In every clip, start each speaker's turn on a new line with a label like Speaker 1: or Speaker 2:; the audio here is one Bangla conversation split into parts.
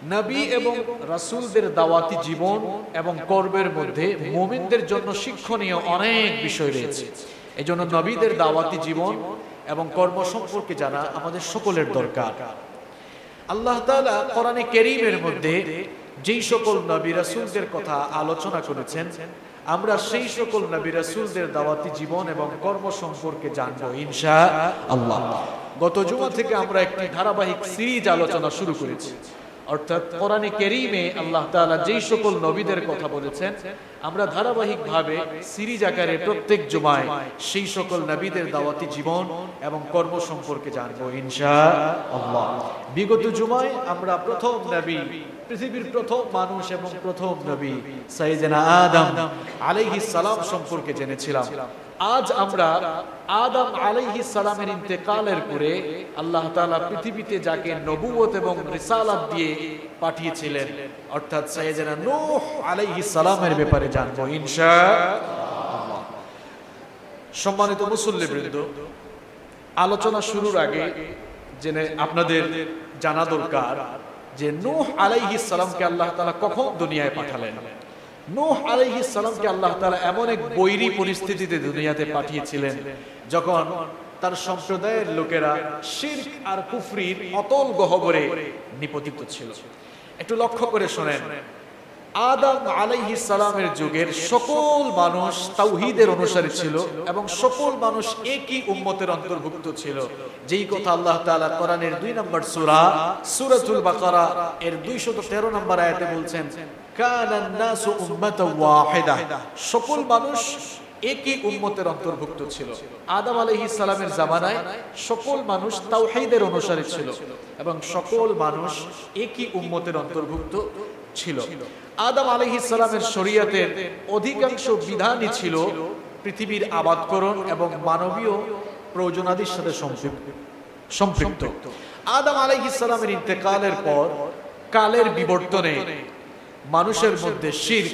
Speaker 1: নবী এবং রাসূলদের দাওয়াতি জীবন এবং কর্মের মধ্যে মুমিনদের জন্য শিক্ষণীয় অনেক বিষয় রয়েছে। এজন্য নবীদের দাওয়াতি জীবন এবং কর্ম সম্পর্কে জানা আমাদের সকলের দরকার। আল্লাহ তাআলা কোরআনে কারীমের মধ্যে যেই সকল নবী রাসূলদের কথা আলোচনা করেছেন, আমরা সেই সকল নবী রাসূলদের দাওয়াতি জীবন এবং কর্ম সম্পর্কে জানবো ইনশাআল্লাহ। গত জুমা থেকে আমরা একটি ধারাবাহিক সিরিজ আলোচনা শুরু করেছি, অর্থাৎ কোরআনে কারীমে আল্লাহ তাআলা যেই সকল নবীদের কথা বলেছেন আমরা ধারাবাহিকভাবে সিরিজ আকারে প্রত্যেক জুমায় সেই সকল নবীদের দাওয়াতি জীবন এবং কর্ম সম্পর্কে জানবো ইনশাআল্লাহ। বিগত জুমায় আমরা প্রথম নবী, পৃথিবীর প্রথম মানুষ এবং প্রথম নবী সাইয়েদনা আদম আলাইহিস সালাম সম্পর্কে জেনেছিলাম। আজ আমরা আদম আলাইহিস সালামের ইন্তেকালের পরে আল্লাহ তাআলা পৃথিবীতে যাকে নবুয়ত এবং রিসালাত দিয়ে পাঠিয়েছিলেন, অর্থাৎ সাইয়েদনা নূহ আলাইহিস সালামের ব্যাপারে জানবো ইনশাআল্লাহ। সম্মানিত মুসল্লিবৃন্দ, আলোচনা শুরুর আগে জেনে আপনাদের জানা দরকার যে নূহ আলাইহিস সালামকে আল্লাহ তাআলা কখন দুনিয়ায় পাঠালেন। নূহ আলাইহিস সালামকে আল্লাহ তাআলা এমন এক বৈরী পরিস্থিতিতে দুনিয়াতে পাঠিয়েছিলেন যখন তার সম্প্রদায়ের লোকেরা শিরক আর কুফরির অতল গহ্বরে নিপতিত ছিল। একটু লক্ষ্য করে শুনেন, আদম আলাইহিস সালামের যুগের সকল মানুষ তাওহীদের অনুসারী ছিল এবং সকল মানুষ একই উম্মতের অন্তর্ভুক্ত ছিল। যেই কথা আল্লাহ তাআলা কোরআনের 2 নম্বর সূরা সূরাতুল বাকারা এর 213 নম্বর আয়াতে বলছেন, কানান নাসু উম্মাতাও ওয়াহিদা, সকল মানুষ একই উম্মতের অন্তর্ভুক্ত ছিল। আদম আলাইহিস সালামের জামানায় সকল মানুষ তাওহীদের অনুসারী ছিল এবং সকল মানুষ একই উম্মতের অন্তর্ভুক্ত ছিল। আদম আলাইহিস সালামের শরীয়তের অধিকাংশ বিধানই ছিল পৃথিবীর আবাদকরণ এবং মানবীয় প্রয়োজনাদির সাথে সম্পৃক্ত। আদম আলাইহিস সালামের ইন্তেকালের পর কালের বিবর্তনে মানুষের মধ্যে শিরক,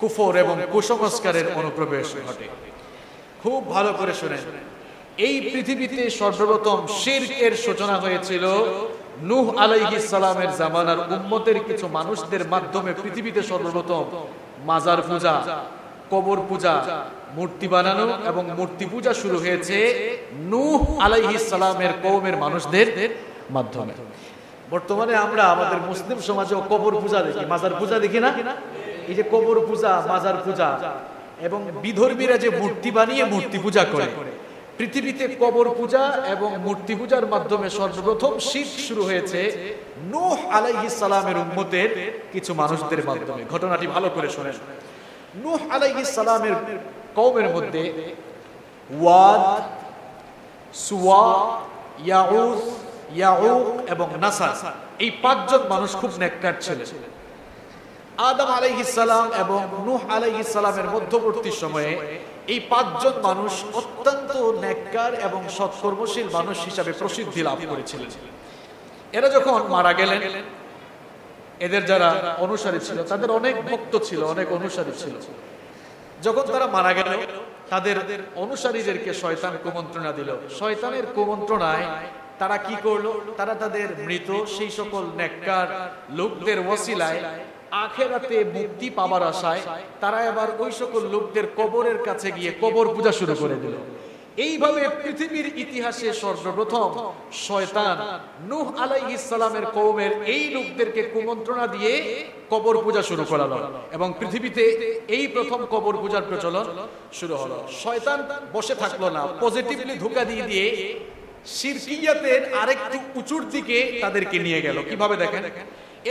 Speaker 1: কুফর এবং কুসংস্কারের অনুপ্রবেশ ঘটে। খুব ভালো করে শুনেন, এই পৃথিবীতে সর্বপ্রথম শিরকের সূচনা হয়েছিল নূহ আলাইহিস সালামের জামানার উম্মতের কিছু মানুষদের মাধ্যমে। পৃথিবীতে সর্বপ্রথম মাজার পূজা, কবর পূজা, মূর্তি বানানো এবং মূর্তি পূজা শুরু হয়েছে নূহ আলাইহিস সালামের কওমের মানুষদের মাধ্যমে। বর্তমানে আমরা আমাদের মুসলিম সমাজেও কবর পূজা দেখি, মাজার পূজা দেখি না? এই যে কবর পূজা, মাজার পূজা এবং বিধর্মীরা যে মূর্তি বানিয়ে মূর্তি পূজা করে, পৃথিবীতে কবর পূজা এবং মূর্তি পূজার মাধ্যমে সর্বপ্রথম শিরক শুরু হয়েছে নূহ আলাইহিস সালামের উম্মতের কিছু মানুষদের মাধ্যমে। ঘটনাটি ভালো করে শুনেন। নূহ আলাইহিস সালামের কওমের মধ্যে ওয়াদ, সুওয়া, ইয়াউস, ইয়াউক এবং নাসার, এই 5 জন মানুষ খুব নেককার ছিলেন। আদম আলাইহিস সালাম এবং নূহ আলাইহিস সালামের মধ্যবর্তী সময়ে এই 5 জন মানুষ অত্যন্ত নেককার এবং সৎকর্মশীল মানুষ হিসাবে প্রসিদ্ধি লাভ করেছিলেন। এরা যখন মারা গেলেন, এদের যারা অনুসারী ছিল তাদের অনেক ভক্ত ছিল, অনেক অনুসারী ছিল। যখন তারা মারা গেল, তাদের অনুসারীদেরকে শয়তান কুমন্ত্রণা দিল। শয়তানের কুমন্ত্রণায় তারা কি করলো? তারা তাদের মৃত সেই সকল নেককার লোকদের ওসিলায় আখিরাতে মুক্তি পাবার আশায় তারা এবার ওই সকল লোকদের কবরের কাছে গিয়ে কবর পূজা শুরু করে দিল। এইভাবে পৃথিবীর ইতিহাসে সর্বপ্রথম শয়তান নূহ আলাইহিস সালামের কওমের এই লোকদেরকে কুমন্ত্রণা দিয়ে কবর পূজা শুরু করালো এবং পৃথিবীতে এই প্রথম কবর পূজার প্রচলন শুরু হলো। শয়তান বসে থাকলো না, পজিটিভলি ধোঁকা দিয়ে দিয়ে শিরকিয়াতের আরেকটু উঁচুর দিকে তাদেরকে নিয়ে গেল। কিভাবে দেখেন,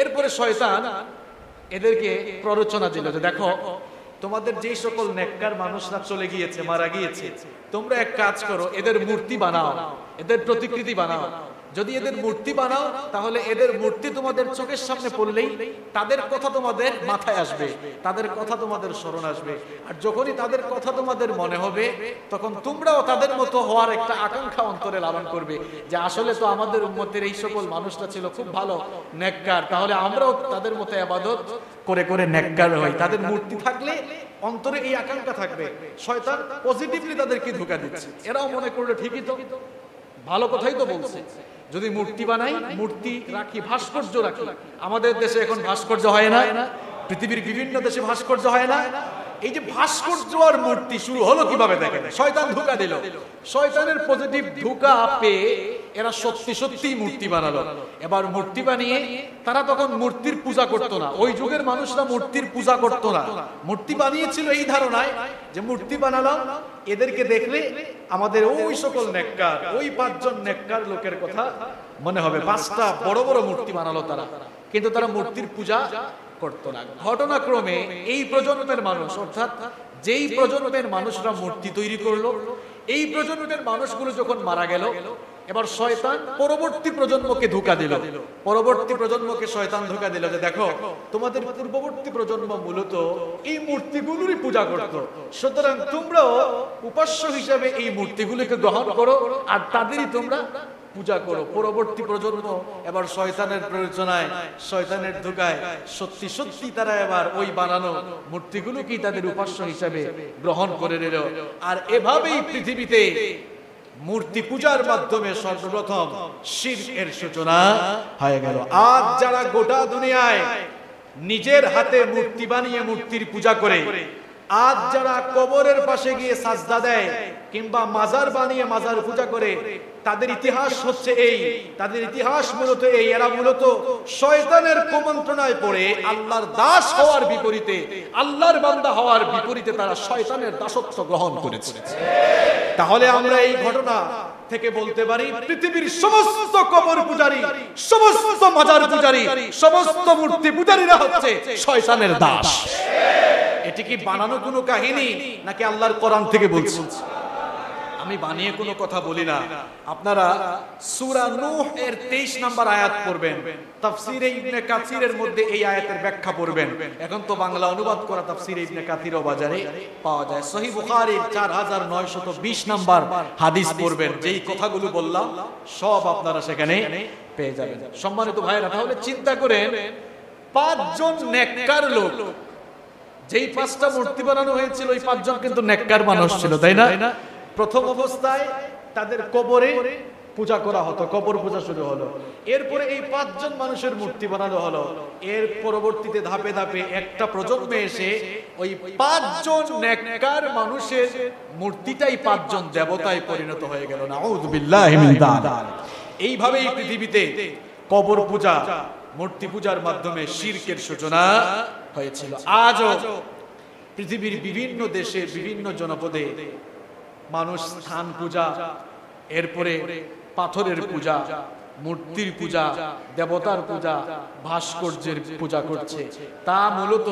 Speaker 1: এরপরে শয়তান এদেরকে প্ররোচনা দিল যে দেখো, তোমাদের যেই সকল নেককার মানুষরা চলে গিয়েছে, মারা গিয়েছে, তোমরা এক কাজ করো, এদের মূর্তি বানাও, এদের প্রতিকৃতি বানাও। যদি এদের মূর্তি বানাও তাহলে এদের মূর্তি তোমাদের চোখের সামনে পড়লেই তাদের কথা তোমাদের মাথায় আসবে, তাদের কথা তোমাদের স্মরণ আসবে। আর যখনই তাদের কথা তোমাদের মনে হবে তখন তোমরাও তাদের মতো হওয়ার একটা আকাঙ্ক্ষা অন্তরে লালন করবে যে আসলে তো আমাদের উম্মতের এই সকল মানুষরা ছিল খুব ভালো নেককার, তাহলে আমরাও তাদের মতো ইবাদত করে করে নেককার হই। তাদের মূর্তি থাকলে অন্তরে এই আকাঙ্ক্ষা থাকবে। শয়তান পজিটিভলি তাদেরকে ধোঁকা দিচ্ছে। এরাও মনে করলো ঠিকই তো, ভালো কথাই তো বলছে। যদি মূর্তি বানাই, মূর্তি রাখি, ভাস্কর্য রাখি, আমাদের দেশে এখন ভাস্কর্য হয় না, পৃথিবীর বিভিন্ন দেশে ভাস্কর্য হয় না। এই যে ভাস্কর্য আর মূর্তি শুরু হলো কিভাবে দেখেন, শয়তান ধোঁকা দিল। শয়তানের পজিটিভ ধোঁকা পেয়ে এরা সত্যি সত্যি মূর্তি বানালো। এবার মূর্তি বানিয়ে তারা তখন মূর্তির পূজা করতো না, ওই যুগের মানুষরা মূর্তির পূজা করতো না। মূর্তি বানিয়েছিল এই ধারণায় যে মূর্তি বানালাম, এদেরকে দেখলে আমাদের ওই সকল নেককার, ওই 5 জন নেককার লোকের কথা মনে হবে। 5টা বড় বড় মূর্তি বানালো তারা, কিন্তু তারা মূর্তির পূজা করতো না। ঘটনাক্রমে এই প্রজন্মের মানুষ, অর্থাৎ যেই প্রজন্মের মানুষরা মূর্তি তৈরি করলো, এই প্রজন্মের মানুষগুলো যখন মারা গেল, এবার শয়তান পরবর্তী প্রজন্মকে ধোঁকা দিল। পরবর্তী প্রজন্মকে শয়তান ধোঁকা দিল যে দেখো, তোমাদের পূর্ববর্তী প্রজন্ম মূলত এই মূর্তিগুলোরই পূজা করত, সুতরাং তোমরাও উপাস্য হিসাবে এই মূর্তিগুলোকে গ্রহণ করো আর তাদেরই তোমরা পূজা করো। পরবর্তী প্রজন্ম এবার শয়তানের প্ররোচনায়, শয়তানের ধোঁকায় সত্যি সত্যি তারা এবার ওই বানানো মূর্তিগুলোকেই তাদের উপাস্য হিসাবে গ্রহণ করে নিল। আর এভাবেই পৃথিবীতে মূর্তি পূজার মাধ্যমে সর্বপ্রথম শিরকের সূচনা হয়ে গেল। আজ যারা গোটা দুনিয়ায় নিজের হাতে মূর্তি বানিয়ে মূর্তির পূজা করে, আজ যারা কবরের পাশে গিয়ে সাজদা দেয় কিংবা মাজার বানিয়ে মাজার পূজা করে, তাদের ইতিহাস হচ্ছে এই, তাদের ইতিহাস মূলত এই, এরা মূলত শয়তানের কুমন্ত্রণায় পড়ে আল্লাহর দাস হওয়ার বিপরীতে, আল্লাহর বান্দা হওয়ার বিপরীতে তারা শয়তানের দাসত্ব গ্রহণ করেছে। তাহলে আমরা এই ঘটনা থেকে বলতে পারি, পৃথিবীর সমস্ত কবর পূজারী, সমস্ত মাজার পূজারী, সমস্ত মূর্তি পূজারীরা হচ্ছে শয়তানের দাস। এটি কি বানানো কোনো কাহিনী নাকি আল্লাহর কোরআন থেকে বলছি? আমি বানিয়ে কোনো কথা বলি না। আপনারা সূরা নূহ এর 23 নম্বর আয়াত পড়বেন, তাফসীরে ইবনে কাসিরের মধ্যে এই আয়াতের ব্যাখ্যা পড়বেন। এখন তো বাংলা অনুবাদ করা তাফসীরে ইবনে কাসিরও বাজারে পাওয়া যায়। সহিহ বুখারীর 4920 নম্বর হাদিস পড়বেন, যেই কথাগুলো বললাম সব আপনারা সেখানে পেয়ে যাবেন। সম্মানিত ভাইরা, তাহলে চিন্তা করেন, 5 জন নেককার লোক, যেই 5টা মূর্তি বানানো হয়েছিল ওই 5 জন কিন্তু নেককার মানুষ ছিল, তাই না? প্রথম অবস্থায় তাদের কবরে পূজা করা হতো, কবর পূজা শুরু হলো। এরপরে এই 5 জন মানুষের মূর্তি বানানো হলো। এর পরবর্তীতে ধাপে ধাপে একটা প্রজন্মে এসে ওই 5 জন নেককার মানুষের মূর্তিটাই 5 জন দেবতায় পরিণত হয়ে গেল। নাউযু বিল্লাহি মিন যালিক। এইভাবেই পৃথিবীতে কবর পূজা, মূর্তি পূজার মাধ্যমে শিরকের সূচনা হয়েছিল। আজও পৃথিবীর বিভিন্ন দেশে, বিভিন্ন জনপদে মানুষ স্থান পূজা, এরপরে পাথরের পূজা, মূর্তির পূজা, দেবতার পূজা, ভাস্কর্যের পূজা করছে। তা মূলত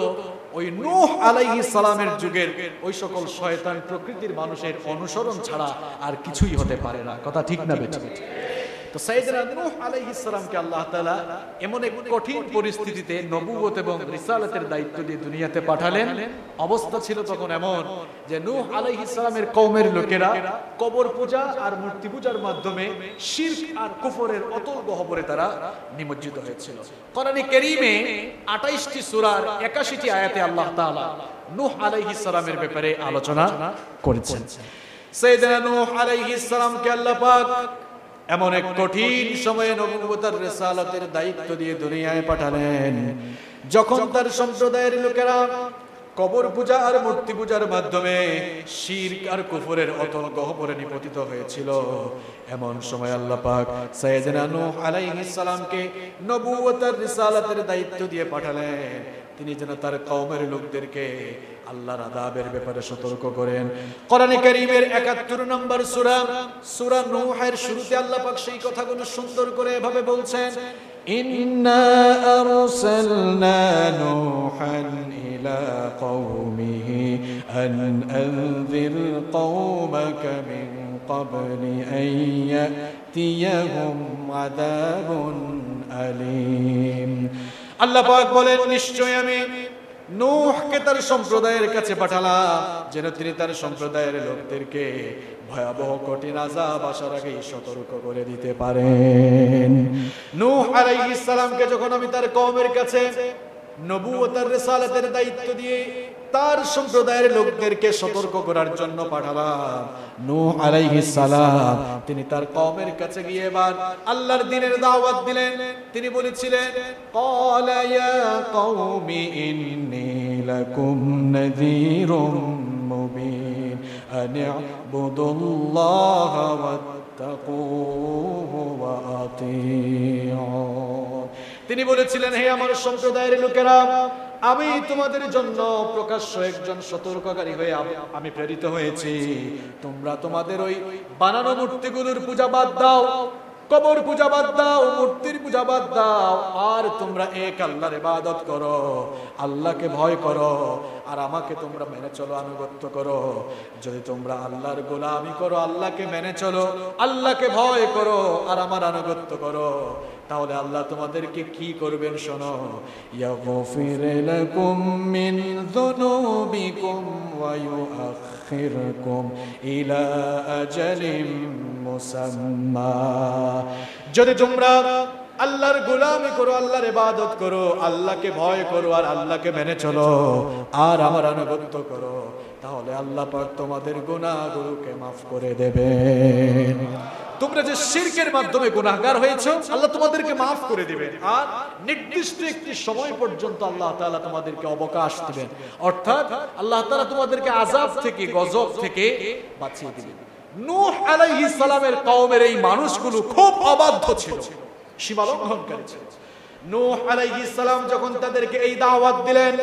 Speaker 1: ওই নূহ আলাইহিস সালামের যুগের ওই সকল শয়তান প্রকৃতির মানুষের অনুসরণ ছাড়া আর কিছুই হতে পারে না। কথা ঠিক না বেঠিক? তো সাইয়েদনা নূহ আলাইহিস সালামকে আল্লাহ তাআলা এমন এক কঠিন পরিস্থিতিতে নবুয়ত এবং রিসালাতের দায়িত্ব দিয়ে দুনিয়াতে পাঠালেন। অবস্থা ছিল তখন এমন যে নূহ আলাইহিস সালামের কওমের লোকেরা কবর পূজা আর মূর্তি পূজার মাধ্যমে শিরক আর কুফরের অতল গহ্বরে তারা নিমজ্জিত হয়েছিল। কোরআনে কারীমে 28টি সূরার 81টি আয়াতে আল্লাহ তাআলা নূহ আলাইহিস সালামের ব্যাপারে আলোচনা করেছেন। সাইয়েদনা নূহ আলাইহিস সালামকে আল্লাহ পাক এমন এক কঠিন সময়ে নবুয়তের রিসালাতের দায়িত্ব দিয়ে দুনিয়ায় পাঠালেন, যখন তার সম্প্রদায়ের লোকেরা কবর পূজা আর মূর্তি পূজার মাধ্যমে শিরক আর কুফরের অতল গহ্বরে নিপতিত হয়েছিল। এমন সময় আল্লাহ পাক সাইয়েদনা নূহ আলাইহিস সালামকে নবুয়তের রিসালাতের দায়িত্ব দিয়ে পাঠালেন, তিনি যেন তার কওমের লোকদেরকে আল্লাহর আযাবের ব্যাপারে সতর্ক করেন। কোরআনে কারীমের ৭১ নম্বর সূরা, সূরা নূহের শুরুতে আল্লাহ পাক সেই কথাগুলো সুন্দর করে এভাবে বলছেন, ইন্না আরসালনা নূহান ইলা কওমিহি আন আনযির কওমাকা মিন ক্বাবলি আন ইয়াতিয়াহুম আযাবুন আলীম। আল্লাহ পাক বলেন, নিশ্চয় আমি নূহকে তার সম্প্রদায়ের কাছে পাঠালাম যেন তিনি তার সম্প্রদায়ের লোকদেরকে ভয়াবহ কঠিন আযাব আসার আগেই সতর্ক করে দিতে পারেন। নূহ আলাইহিস সালামকে যখন আমি তার কওমের কাছে নবুয়তের রিসালাতের দায়িত্ব দিয়ে তার সম্প্রদায়ের লোকদেরকে সতর্ক করার জন্য পাঠালাম। নূহ আলাইহিস সালাম তিনি তার কওমের কাছে গিয়ে এবার আল্লাহর দ্বীনের দাওয়াত দিলেন। তিনি বলেছিলেন, ক্বালা ইয়া কওমি ইন্নী লাকুম নাযীরুম মুবিন আন ইবুদুল্লাহা ওয়াত্তাকুহু ওয়া আতিউন। তিনি বলেছিলেন, হে আমার সম্প্রদায়ের লোকেরা, আমি তোমাদের জন্য প্রকাশ্য একজন সতর্ককারী হয়ে আমি প্রেরিত হয়েছি। তোমরা তোমাদের ওই বানানো মূর্তিগুলোর পূজা বাদ দাও, কবর পূজা বাদ দাও, মূর্তির পূজা বাদ দাও, আর তোমরা এক আল্লাহর ইবাদত করো, আল্লাহকে ভয় করো, আর আমাকে তোমরা মেনে চলো, আনুগত্য করো। যদি তোমরা আল্লাহর গোলামি করো, আল্লাহকে মেনে চলো, আল্লাহকে ভয় করো, আর আমার আনুগত্য করো, তাহলে আল্লাহ তোমাদেরকে কি করবেন শোনো। ইয়াগফির লাকুম মিন যুনুবিকুম ওয়া ইউআখিরকুম ইলা আজালিম মুসাম্মা। যদি তোমরা আল্লাহর গোলামি করো, আল্লাহর ইবাদত করো, আল্লাহকে ভয় করো, আর আল্লাহকে মেনে চলো, আর আমার আনুগত্য করো, তাহলে আল্লাহ পাক তোমাদের গুনাহগুলোকে মাফ করে দেবেন। তোমরা যে শিরকের মাধ্যমে গুনাহগার হয়েছো, আল্লাহ তোমাদেরকে মাফ করে দিবেন, আর নির্দিষ্ট একটি সময় পর্যন্ত আল্লাহ তাআলা তোমাদেরকে অবকাশ দিবেন, অর্থাৎ আল্লাহ তাআলা তোমাদেরকে আযাব থেকে, গজব থেকে বাঁচিয়ে দিবেন। নূহ আলাইহিস সালামের কওমের এই মানুষগুলো খুব অবাধ্য ছিল, সীমা লঙ্ঘনকারী ছিল। নূহ আলাইহিস সালাম যখন তাদেরকে এই দাওয়াত দিলেন,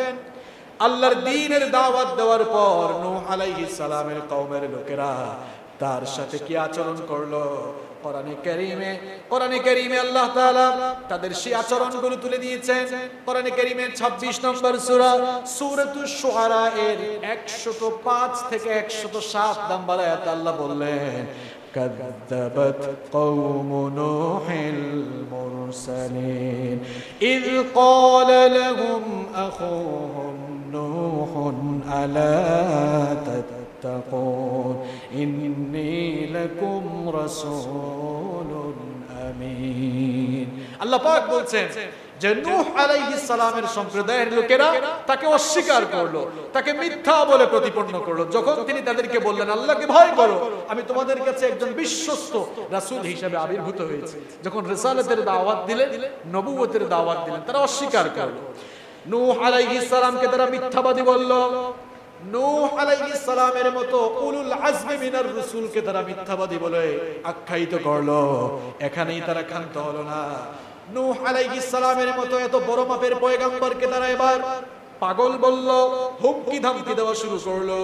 Speaker 1: আল্লাহর দ্বীনের দাওয়াত দেওয়ার পর নূহ আলাইহিস সালামের কওমের লোকেরা তার সাথে কি আচরণ করলো, কোরআনে কারীমে আল্লাহ তাআলা তাদের সেই আচরণগুলো তুলে দিয়েছেন। কোরআনে কারীমের 26 নম্বর সূরা সূরাতুশ শুআরা এর 105 থেকে 107 নম্বর আয়াতে আল্লাহ বললেন, كذبت قوم نوح المرسلين إذ قال لهم أخوهم نوح ألا تتقون إني لكم رسول أمين। আল্লাহ পাক বলছেন যে নূহ আলাইহিস সালামের সম্প্রদায়ের লোকেরা তাকে অস্বীকার করলো, তাকে মিথ্যা বলে প্রতিপন্ন করলো। যখন তিনি তাদেরকে বললেন, আল্লাহকে ভয় করো, আমি তোমাদের কাছে একজন বিশ্বস্ত রাসূল হিসেবে আবির্ভূত হয়েছি, যখন রিসালাতের দাওয়াত দিলেন, নবুয়তের দাওয়াত দিলেন, তারা অস্বীকার করলো। নূহ আলাইহিস সালামকে তারা মিথ্যাবাদী বলল। নূহ আলাইহিস সালামের মতো উলুল আজমি মিনার রাসূলকে তারা মিথ্যাবাদী বলে আখ্যায়িত করলো। এখানেই তারা ক্ষান্ত হলো না। নূহ আলাইহিস সালামের মতো এত বড় মাপের পয়গম্বরকে তারা এবার পাগল বলল, হুমকি ধামকি দেওয়া শুরু করলো।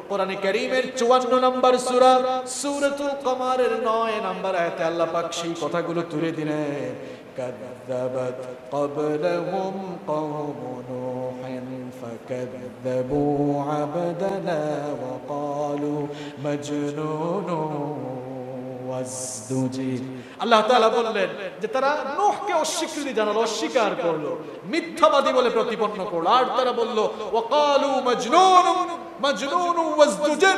Speaker 1: কোরআনে কারীমের 54 নম্বর সূরা সূরাতুল কমারের 9 নম্বর আয়াতে আল্লাহ পাক সেই কথাগুলো তুলে দিলেন। كذبت قبلهم قوم نوح فكذبوا عبدنا وقالوا مجنون وازدجر। আল্লাহ তাআলা বললেন যে তারা নূহকে অস্বীকৃতি জানালো, অস্বীকার করলো, মিথ্যাবাদী বলে প্রতিপন্ন করলো, আর তারা বলল ওয়াকালু মাজনুন ওয়াজদুজর,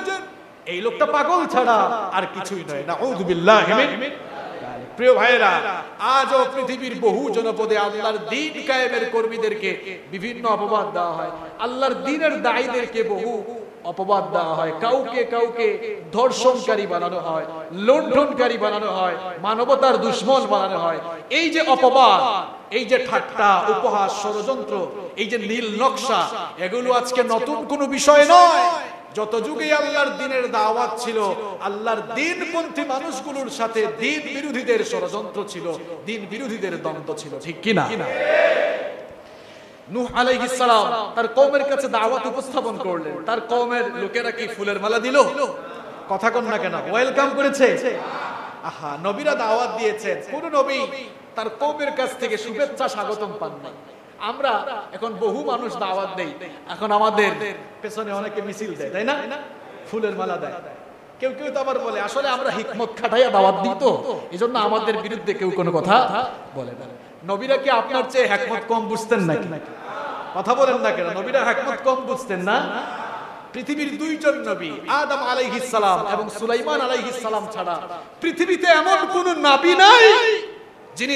Speaker 1: এই লোকটা পাগল ছাড়া আর কিছুই নয়। নাউযু বিল্লাহি মিন। প্রিয় ভাইরা, আজও পৃথিবীর বহু জনপদে আল্লাহর দ্বীন কায়েমের কর্মীদেরকে বিভিন্ন অপবাদ দেওয়া হয়, আল্লাহর দ্বীনের দায়ীদেরকে বহু অপবাদ দেওয়া হয়, কাউকে কাউকে ধর্ষণকারী বানানো হয়, লুণ্ঠনকারী বানানো হয়, মানবতার দুশমন বানানো হয়। এই যে অপবাদ, এই যে ঠাট্টা, উপহাস, ষড়যন্ত্র, এই যে নীল নকশা, এগুলো আজকে নতুন কোনো বিষয় নয়। যত যুগে আল্লাহর দ্বীনের দাওয়াত ছিল, আল্লাহর দ্বীনপন্থী মানুষগুলোর সাথে দ্বীন বিরোধীদের ষড়যন্ত্র ছিল, দ্বীন বিরোধীদের দ্বন্দ্ব ছিল, ঠিক কি না? নূহ আলাইহিস সালাম তার কওমের কাছে দাওয়াত উপস্থাপন করলেন। তার কওমের লোকেরা কি ফুলের মালা দিল? কথা কন না কেন? ওয়েলকাম করেছে? আহা, নবীরা দাওয়াত দিয়েছেন, কোন নবী তার কওমের কাছ থেকে শুভেচ্ছা স্বাগতম পান না। আমরা এখন বহু মানুষ দাওয়াত দেই, এখন আমাদের পেছনে অনেকে মিছিল দেয়, তাই না? ফুলের মালা দেয়। কেউ কেউ তো আবার বলে আসলে আমরা হিকমত খাটাইয়া দাওয়াত দিই, তো এজন্য আমাদের বিরুদ্ধে কেউ কোনো কথা বলে না। নবীরা কি আপনার চেয়ে হিকমত কম বুঝতেন নাকি? কথা বলেন না কেন? নবীরা হিকমত কম বুঝতেন না? পৃথিবীর দুইজন নবী, আদম আলাইহিস সালাম এবং সুলাইমান আলাইহিস সালাম ছাড়া পৃথিবীতে এমন কোন নবী নাই যিনি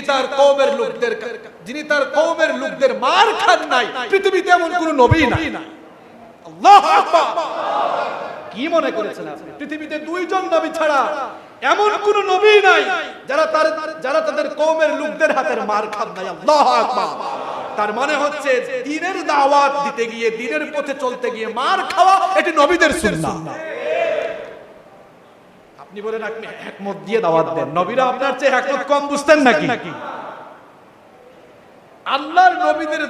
Speaker 1: তার কওমের লোকদের মার
Speaker 2: খান নাই, পৃথিবীতে এমন কোন নবী নাই। আল্লাহু আকবার। কি মনে করেছেন আপনি পৃথিবীতে দুইজন নবী ছাড়া এমন কোন নবী নাই যারা তাদের কওমের লোকদের হাতের মার খান নাই? আল্লাহু আকবার। তার মানে হচ্ছে দ্বীনের দাওয়াত দিতে গিয়ে, দ্বীনের পথে চলতে গিয়ে মার খাওয়া এটি নবীদের সুন্নাহ। আপনি বলেন আপনি হিকমত দিয়ে দাওয়াত দেন, নবীরা আপনার চেয়ে হিকমত কম বুঝতেন নাকি? আল্লাহর নবীদের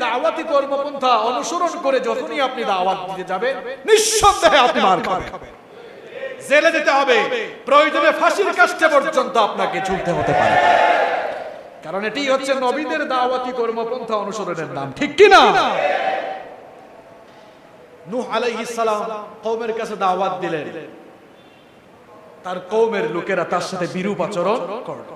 Speaker 2: দাওয়াতি কর্মপন্থা অনুসরণ করে যখনই আপনি দাওয়াত দিতে যাবেন, নিঃসন্দেহে আপনি মার খাবেন, জেলে যেতে হবে, প্রয়োজনে ফাঁসির কাষ্ঠে পর্যন্ত আপনাকে ঝুলতে হতে পারে। কারণ এটি হচ্ছে নবীদের দাওয়াতি কর্মপন্থা অনুসরণের নাম, ঠিক কি না? নূহ আলাইহিস সালাম কওমের কাছে দাওয়াত দিলেন, তার কওমের লোকেরা তার সাথে বিরূপ আচরণ করল।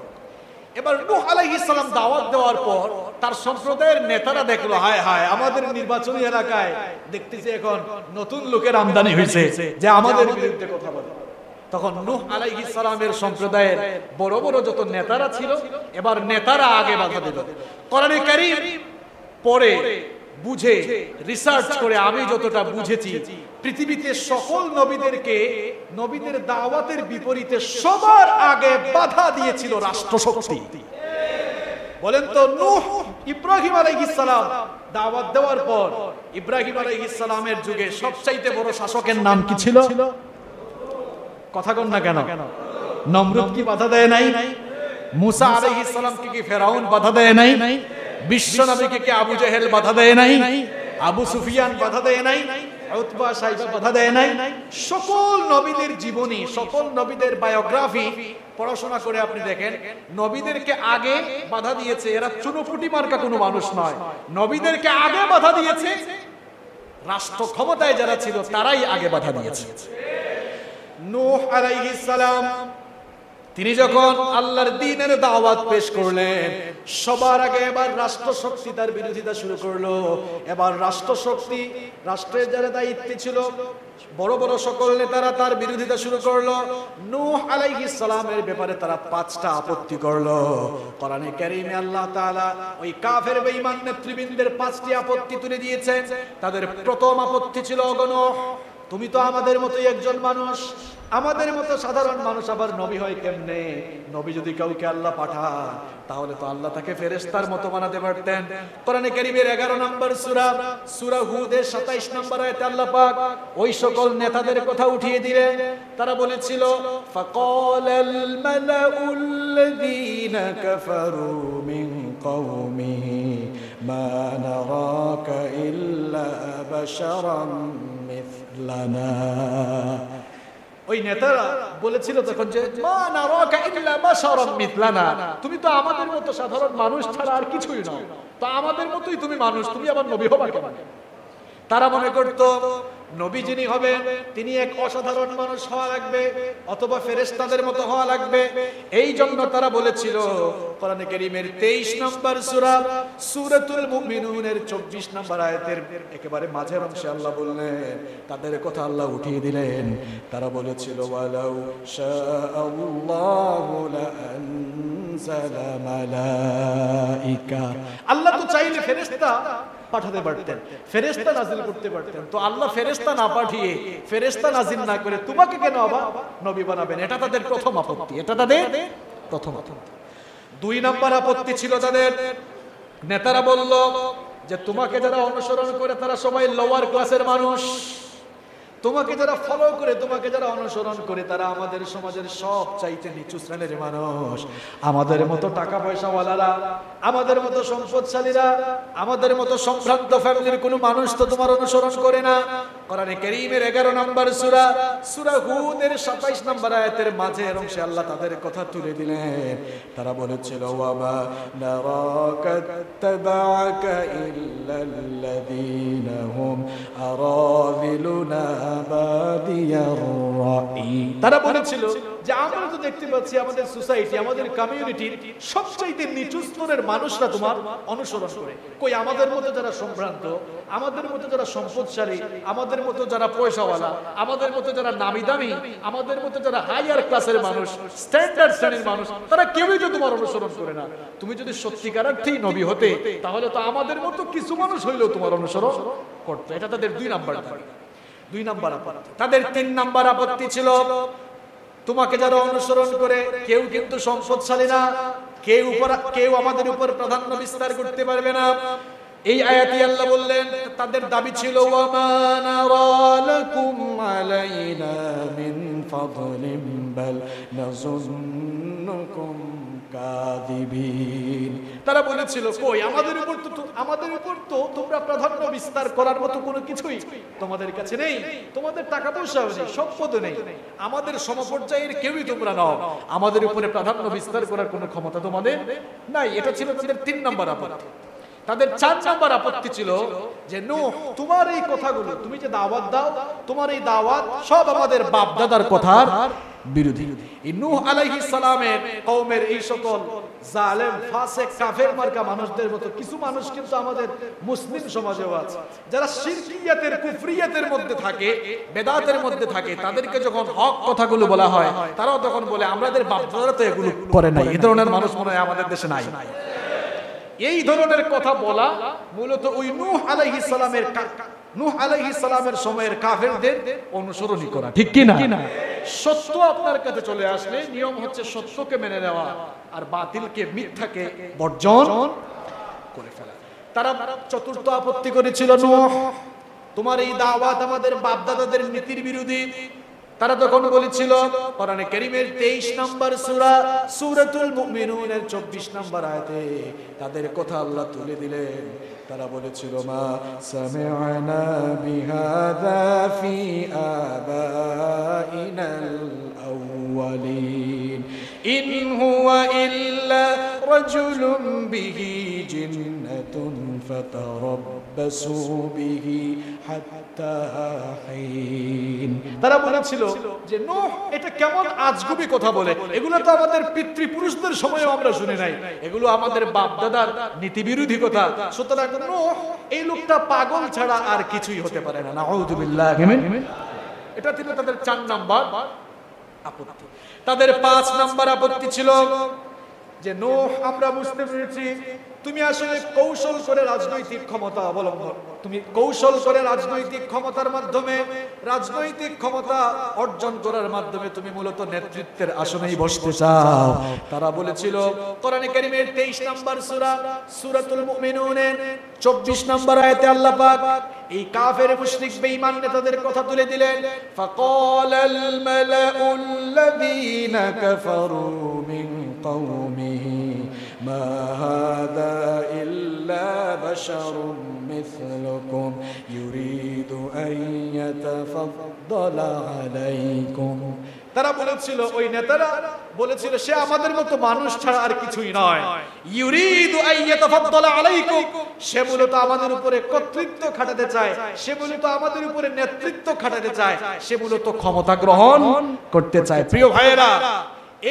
Speaker 2: এবার নূহ আলাইহিস সালাম দাওয়াত দেওয়ার পর তার সম্প্রদায়ের নেতারা দেখলো, হায় হায়, আমাদের নির্বাচনী এলাকায় দেখতেছি এখন নতুন লোকের আমদানি হয়েছে যে আমাদের বিরুদ্ধে কথা বলে। তখন নূহ আলাইহিস সালামের সম্প্রদায়ের বড় বড় যত নেতারা ছিল, এবার নেতারা আগে বাধা দিল। কোরআনে কারীম পড়ে বুঝে রিসার্চ করে আমি যতটা বুঝেছি, পৃথিবীতে সকল নবীদেরকে নবীদের দাওয়াতের বিপরীতে সবার আগে বাধা দিয়েছিল রাষ্ট্রশক্তি। বলেন তো, নূহ ইব্রাহিম আলাইহিস সালাম দাওয়াত দেওয়ার পর ইব্রাহিম আলাইহিস সালামের যুগে সবচাইতে বড় শাসকের নাম কি ছিল? কথা কন না কেন? নমরুদ কি বাধা দেয় নাই? মুসা আলাইহিস সালামকে কি ফেরাউন বাধা দেয় নাই? বিশ্ব নবীকে কি আবু জেহেল বাধা দেয় নাই? আবু সুফিয়ান বাধা দেয় নাই? উতবা সাইবা বাধা দেয় নাই? সকল নবীদের জীবনী, সকল নবীদের বায়োগ্রাফি পড়াশোনা করে আপনি দেখেন, নবীদেরকে আগে বাধা দিয়েছে এরা চুনোপুটি মার্কা কোনো মানুষ নয়। নবীদেরকে আগে বাধা দিয়েছে রাষ্ট্র ক্ষমতায় যারা ছিল, তারাই আগে বাধা দিয়েছে। নূহ আলাইহিস সালাম তিনি যখন আল্লাহর দ্বীনের দাওয়াত পেশ করলেন, সবার আগে এবার রাষ্ট্রশক্তি তার বিরোধিতা শুরু করলো। এবার রাষ্ট্রশক্তি, রাষ্ট্রের যারা দায়িত্বে ছিল বড় বড় সকল নেতারা তার বিরোধিতা শুরু করলো। নূহ আলাইহিস সালামের ব্যাপারে তারা 5টা আপত্তি করলো। কোরআনে কারীমে আল্লাহ তাআলা ওই কাফের বেঈমান নেতৃবৃন্দের 5টি আপত্তি তুলে দিয়েছেন। তাদের প্রথম আপত্তি ছিল, নূহ, তুমি তো আমাদের মতোই একজন মানুষ, আমাদের মতো সাধারণ মানুষ আবার নবী হয় কেমনে? নবী যদি কাউকে আল্লাহ পাঠান তাহলে তো আল্লাহ তাকে ফেরেশতার মতো বানাতে পারতেন। কোরআনে কারীমের 11 নম্বর সূরা, সূরা হুদের 27 নম্বর আয়াতে আল্লাহ পাক ওই সকল নেতাদের কথা উঠিয়ে দিলেন। তারা বলেছিল, ফাকালাল মালাউল্লাযীনা কাফারু মিন কওমিহি মা নারাকা ইল্লা বাশারাম মিথলানা। ওই নেতারা বলেছিল তখন যে, মা নারাকা ইল্লা বাশারাম মিথলানা, তুমি তো আমাদের মতো সাধারণ মানুষ ছাড়া আর কিছুই নও, তো আমাদের মতোই তুমি মানুষ, তুমি আবার নবী হবা কেমন? তারা মনে করত নবী যিনি হবেন তিনি এক অসাধারণ মানুষ হওয়া লাগবে অথবা ফেরেশতাদের মতো হওয়া লাগবে। এই জন্য তারা বলেছিল, কোরআনে কারীমের 23 নম্বর সূরা, সূরাতুল মুমিনুনের 24 নম্বর আয়াতের একেবারে মাঝের অংশে আল্লাহ বললেন, তাদের কথা আল্লাহ উঠিয়ে দিলেন। তারা বলেছিল, ওয়ালাউ শাআল্লাহু লাআনজালা মালাইকা, আল্লাহ তো চাইলে ফেরেশতা পাঠাতে পারতেন, ফেরেশতা নাজিল করতে পারতেন, তো আল্লাহ ফেরেশতা না পাঠিয়ে, ফেরেশতা নাজিল না করে তোমাকে কেন আবার নবী বানাবেন? এটা তাদের প্রথম আপত্তি, এটা তাদের প্রথম আপত্তি। 2 নম্বর আপত্তি ছিল তাদের, নেতারা বলল যে তোমাকে যারা অনুসরণ করে তারা সবাই লোয়ার ক্লাসের মানুষ, তোমাকে যারা ফলো করে, তোমাকে যারা অনুসরণ করে তারা আমাদের সমাজের সব চাইতে নিচু শ্রেণীর মানুষ। আমাদের মতো টাকা পয়সাওয়ালারা, আমাদের মতো সম্পদশালীরা, আমাদের মতো সম্ভ্রান্ত ফ্যামিলির কোনো মানুষ তো তোমার অনুসরণ করে না। কোরআনে কারীমের 11 নম্বর সূরা, সূরা হুদের 27 নম্বর আয়াতের মাঝের অংশে আল্লাহ তাদের কথা তুলে দিলেন। তারা বলেছিল, ওয়ামা নারাকা তাবাআকা ইল্লাল্লাযীনা হুম আরাযিলুনা বাদিয়ার রাই। তারা বলেছিল যে আমরা তো দেখতে পাচ্ছি আমাদের সোসাইটি, আমাদের কমিউনিটির সবচাইতে নিচু স্তরের মানুষরা তোমার অনুসরণ করে। কই আমাদের মতো যারা সম্ভ্রান্ত, আমাদের মতো যারা সম্পদশালী, আমাদের মতো যারা পয়সাওয়ালা, আমাদের মতো যারা নামি দামি, আমাদের মতো যারা হাইয়ার ক্লাসের মানুষ, স্ট্যান্ডার্ড শ্রেণীর মানুষ, তারা কেউই তো তোমার অনুসরণ করে না। তুমি যদি সত্যিকার অর্থেই নবী হতে, তাহলে তো আমাদের মতো কিছু মানুষ হইলেও তোমার অনুসরণ করতো। এটা তাদের 2 নাম্বার দাবি। 2 নাম্বার আপত্তি। তাদের 3 নাম্বার আপত্তি ছিল, তোমাকে যারা অনুসরণ করে কেউ কিন্তু সম্পদশালী না, কেউ আমাদের উপর প্রাধান্য বিস্তার করতে পারবে না। এই আয়াতে আল্লাহ বললেন তাদের দাবি ছিল ওয়ামা নারা লাকুম আলাইনা মিন ফাদলিন বাল নাযুন্নুকুম কাযিবিন। তারা বলেছিল কই আমাদের উপর তো তোমরা প্রাধান্য বিস্তার করার মতো কোনো কিছুই তোমাদের কাছে নেই, তোমাদের টাকা পয়সাও নেই, সম্পদও নেই, আমাদের সমপর্যায়ের কেউই তোমরা নও, আমাদের উপরে প্রাধান্য বিস্তার করার কোনো ক্ষমতা তোমাদের নাই। এটা ছিল তাদের 3 নাম্বার আপত্তি। তাদের 4 নাম্বার আপত্তি ছিল যে নূহ, তোমার এই কথাগুলো, তুমি যে দাওয়াত দাও, তোমার এই দাওয়াত সব আমাদের বাপ দাদার কথার বিরোধী। এই নূহ আলাইহিস সালামের কওমের এই সকল জালেম, ফাসিক, কাফের মার্কা মানুষদের মতো কিছু মানুষ কিন্তু আমাদের মুসলিম সমাজেও আছে, যারা শিরকিয়াতের, কুফরিয়াতের মধ্যে থাকে, বেদাতের মধ্যে থাকে। তাদেরকে যখন হক কথাগুলো বলা হয়, তারাও তখন বলে আমাদের বাপ দাদারা তো এগুলো করে নাই। এই ধরনের মানুষ মনে হয় আমাদের দেশে নাই। এই ধরনের কথা বলা মূলত ওই নূহ আলাইহিস সালামের সময়ের কাফেরদের অনুসরণই করা, ঠিক কি না? সত্য আপনার কাছে চলে আসলে নিয়ম হচ্ছে সত্যকে মেনে নেওয়া আর বাতিলকে, মিথ্যাকে বর্জন করে ফেলা। তারা 4র্থ আপত্তি করেছিল, নূহ তোমার এই দাওয়াত আমাদের বাপ দাদাদের নীতির বিরোধী। তারা তখন বলেছিল, কোরআনে কারীমের 23 নম্বর সূরা সূরাতুল মুমিনুনের 24 নম্বর আয়াতে তাদের কথা আল্লাহ তুলে দিলেন। তারা বলেছিল মা সামি'না বিহাযা ফি আবাইনাল আউয়ালিন ইন হুয়া ইল্লা রাজুলুম বিহি জিন্নাতুন ফাতারাব্বাসু বিহি হাত্তা হিন। তারা বলেছিল যে নূহ এটা কেমন আজগুবি কথা বলে, এগুলো তো আমাদের পিতৃপুরুষদের সময়ও আমরা শুনি নাই, এগুলো আমাদের বাপ দাদার নীতিবিরোধী কথা। সুতরাং নূহ এই লোকটা পাগল ছাড়া আর কিছুই হতে পারে না। নাউযুবিল্লাহ। এটা ছিল তাদের 4 নাম্বার আপত্তি। তাদের 5 নাম্বার আপত্তি ছিল যে নূহ আমরা বুঝতে পেরেছি তুমি আসলে কৌশল করে রাজনৈতিক ক্ষমতা অবলম্বন, তুমি কৌশল করে রাজনৈতিক ক্ষমতার মাধ্যমে, রাজনৈতিক ক্ষমতা অর্জন করার মাধ্যমে তুমি মূলত নেতৃত্বের আসনেই বসতে চাও। তারা বলেছিল কোরআনে কারীমের 23 নম্বর সূরা সূরাতুল মুমিনুনের 24 নম্বর আয়াতে আল্লাহ পাক এই কাফের মুশরিক বেঈমান নেতাদের কথা তুলে দিলেন। ফাকালাল মালাউল্লাযীনা কাফারু মিন কওমিহি মা হাযা ইল্লা বাশারুম মিসলুকুম ইউরিদু আন ইয়াতাফাদ্দালা আলাইকুম। তারা বলেছিল, ওই নেতারা বলেছিল সে আমাদের মতো মানুষ ছাড়া আর কিছুই নয়। ইউরিদু আন ইয়াতাফাদ্দালা আলাইকুম, সে মূলত আমাদের উপরে কর্তৃত্ব খাটাতে চায়, সে মূলত আমাদের উপরে নেতৃত্ব খাটাতে চায়, সে মূলত ক্ষমতা গ্রহণ করতে চায়। প্রিয় ভাইয়েরা,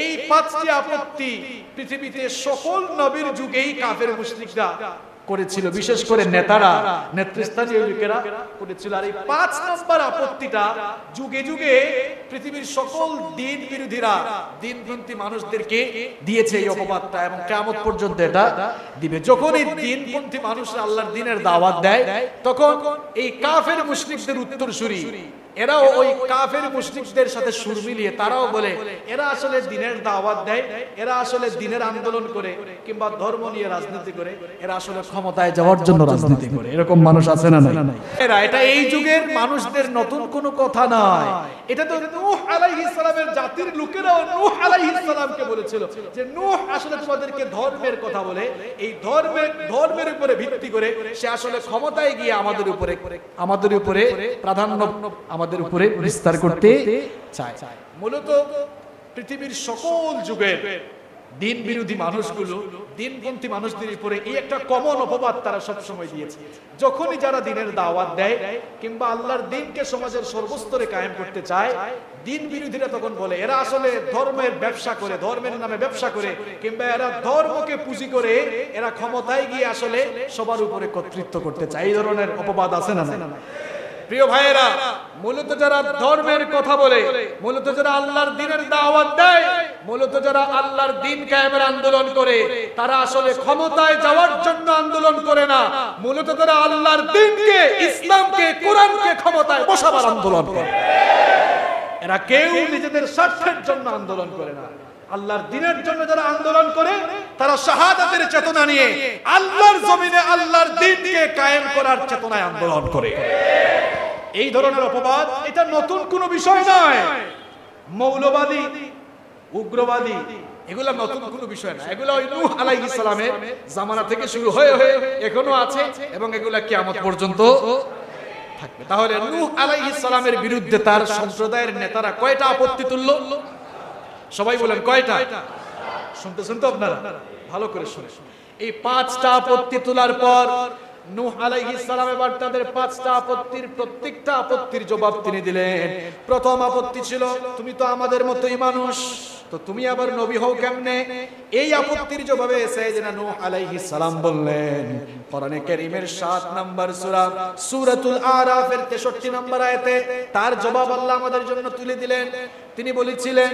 Speaker 2: এই 5টি আপত্তি পৃথিবীতে সকল নবীর যুগেই কাফের মুশরিকরা করেছিল, বিশেষ করে নেতারা, নেতৃস্থানীয় লোকেরা করেছিল। আর এই 5 নম্বর আপত্তিটা যুগে যুগে পৃথিবীর সকল দিন বিরোধীরা, দিনপন্থী মানুষদেরকে দিয়েছে এই অপবাদটা, এবং কিয়ামত পর্যন্ত এটা দিবে। যখন এই দিনপন্থী মানুষরা আল্লাহর দ্বীনের দাওয়াত দেয়, তখন এই কাফের মুশরিকদের উত্তরসূরি এরাও ওই কাফের মুশরিকদের সাথে সুর মিলিয়ে তারাও বলে এরা আসলে দ্বীনের দাওয়াত দেয়, এরা আসলে দ্বীনের আন্দোলন করে কিংবা ধর্ম নিয়ে রাজনীতি করে, এরা আসলে ক্ষমতায় যাওয়ার জন্য রাজনীতি করে। এরকম মানুষ আছে না নাই? এটা এই যুগের মানুষদের নতুন কোনো কথা নয়। এটা তো নূহ আলাইহিস সালামের জাতির লোকেরাও নূহ আলাইহিস সালামকে বলেছিল যে নূহ আসলে তোমাদেরকে ধর্মের কথা বলে, এই ধর্মের উপরে ভিত্তি করে সে আসলে ক্ষমতায় গিয়ে আমাদের উপরে প্রাধান্য আমাদের উপরে বিস্তার করতে চায়। মূলত পৃথিবীর সকল যুগের দিন বিরোধী মানুষগুলো, দিনপন্থী মানুষদের উপরে এই একটা কমন অপবাদ তারা সব সময় দিয়েছে। যখনই যারা দিনের দাওয়াত দেয় কিংবা আল্লাহর দিনকে সমাজের সর্বস্তরে কায়েম করতে চায়, দিন বিরোধীরা তখন বলে এরা আসলে ধর্মের ব্যবসা করে, ধর্মের নামে ব্যবসা করে, কিংবা এরা ধর্মকে পুঁজি করে এরা ক্ষমতায় গিয়ে আসলে সবার উপরে কর্তৃত্ব করতে চায়। এই ধরনের অপবাদ আছে না? প্রিয় ভাইয়েরা, মূলত যারা ধর্মের কথা বলে, মূলত যারা আল্লাহর দ্বীনের দাওয়াত দেয়, মূলত যারা আল্লাহর দ্বীন কায়েমের আন্দোলন করে, তারা আসলে ক্ষমতায় যাওয়ার জন্য আন্দোলন করে না, মূলত তারা আল্লাহর দ্বীনকে, ইসলামকে, কোরআনকে ক্ষমতায় বসাবার আন্দোলন করে। এরা কেউ নিজেদের স্বার্থের জন্য আন্দোলন করে না। আল্লাহর দ্বীনের জন্য যারা আন্দোলন করে, তারা শাহাদাতের চেতনা নিয়ে আল্লাহর জমিনে আল্লাহর দ্বীনকে কায়েম করার চেতনায় আন্দোলন করে। এই ধরনের অপবাদ এটা নতুন কোনো বিষয় নয়। মৌলবাদী, উগ্রবাদী, এগুলা নতুন কোনো বিষয় না। এগুলা ওই নূহ আলাইহিস সালামের জামানা থেকে শুরু হয়ে হয়ে এখনো আছে এবং এগুলা কিয়ামত পর্যন্ত থাকবে। তাহলে নূহ আলাইহিস সালামের বিরুদ্ধে তার সম্প্রদায়ের নেতারা কয়টা আপত্তি তুললো? সবাই বলেন কয়টা? শুনতেছেন তো আপনারা? ভালো করে শুনে। এই 5টা আপত্তি তোলার পর নূহ আলাইহিস সালাম এবার তাদের 5টা আপত্তির প্রত্যেকটা আপত্তির জবাব তিনি দিলেন। প্রথম আপত্তি ছিল, তুমি তো আমাদের মতোই মানুষ, তো তুমি আবার নবী হও কেমনে? এই আপত্তির জবাবে সাইয়েদনা নূহ আলাইহিস সালাম বললেন, কোরআনে কারীমের 7 নম্বর সূরা সূরাতুল আরাফের 63 নম্বর আয়াতে তার জবাব আল্লাহ আমাদের জন্য তুলে দিলেন। তিনি বলেছিলেন,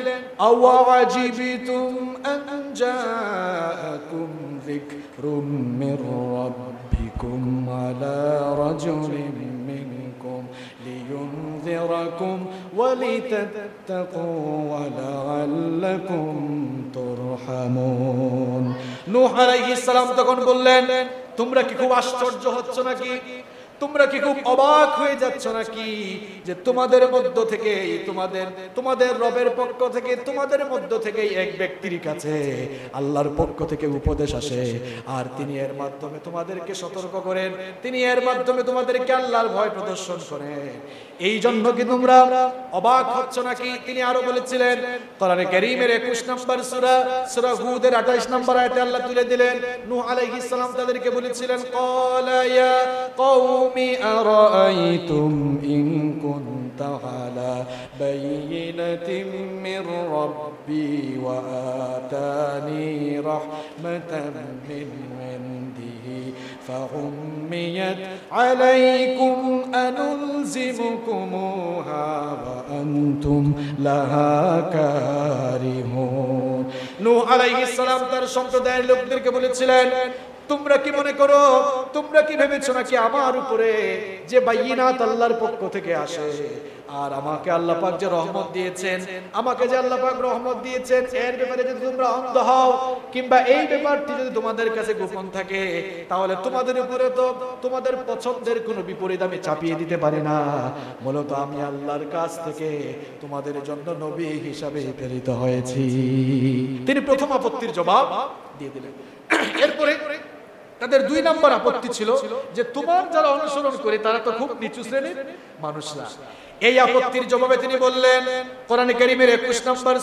Speaker 2: আওয়াজিবিতুম আন জাআকুম যিকরুম মির রাব্বিকুম আলা রাজুলিন মিনকুম লিয়ুনযিরাকুম ওয়া লিতাত্তাকু ওয়া লাআল্লাকুম তুরহামুন। নূহ আলাইহিস সালাম তখন বললেন, তোমরা কি খুব আশ্চর্য হচ্ছ নাকি? তোমরা কি খুব অবাক হয়ে যাচ্ছ নাকি যে তোমাদের মধ্য থেকে, তোমাদের রবের পক্ষ থেকে, তোমাদের মধ্য থেকে এক ব্যক্তির কাছে আল্লাহর পক্ষ থেকে উপদেশ আসে, আর তিনি এর মাধ্যমে তোমাদেরকে সতর্ক করেন, তিনি এর মাধ্যমে তোমাদেরকে আল্লাহর ভয় প্রদর্শন করেন। এই জন্য কি তোমরা অবাক হচ্ছ নাকি? তিনি আরো বলেছিলেন, কোরআনে কারীমের 21 নম্বর সূরা হুদের 28 নম্বর আয়াতে আল্লাহ তুলে দিলেন, নূহ আলাইহিস সালাম তাদেরকে বলেছিলেন, ক্বালা ইয়া কওমি আরাআইতুম ইন কুনতা আলা বাইয়িনাতিন মির রাব্বি ওয়া আতানি রাহমাতান মিন ইনদিহি ফাউম্মিয়াত আলাইকুম আনুলজিমুকুমুহা ওয়া আনতুম লাহা কারিহুন। নূহ আলাইহিস সালাম তার সম্প্রদায়ের লোকদেরকে বলেছিলেন, তোমরা কি মনে করো, তোমরা কি ভেবেছো নাকি আমার উপরে যে বাইয়িনাত আল্লাহর পক্ষ থেকে আসে, আর আমাকে আল্লাহ পাক যে রহমত দিয়েছেন, আমাকে যে আল্লাহ পাক রহমত দিয়েছেন, এর ব্যাপারে যদি তোমরা অন্ধ হও কিংবা এই ব্যাপারটি যদি তোমাদের কাছে গোপন থাকে, তাহলে তোমাদের উপরে তো তোমাদের পছন্দের কোনো বিপরীত আমি চাপিয়ে দিতে পারি না। মূলত আমি আল্লাহর কাছ থেকে তোমাদের জন্য নবী হিসাবে প্রেরিত হয়েছি। তিনি প্রথম আপত্তির জবাব দিয়ে দিলেন। এরপরে তাদের 2 নম্বর আপত্তি ছিল যে তোমার যারা অনুসরণ করে তারা তো খুব নিচু শ্রেণীর মানুষরা। এই আপত্তির জবাবে তিনি বললেন, কোরআনে কারীমের 21 নম্বর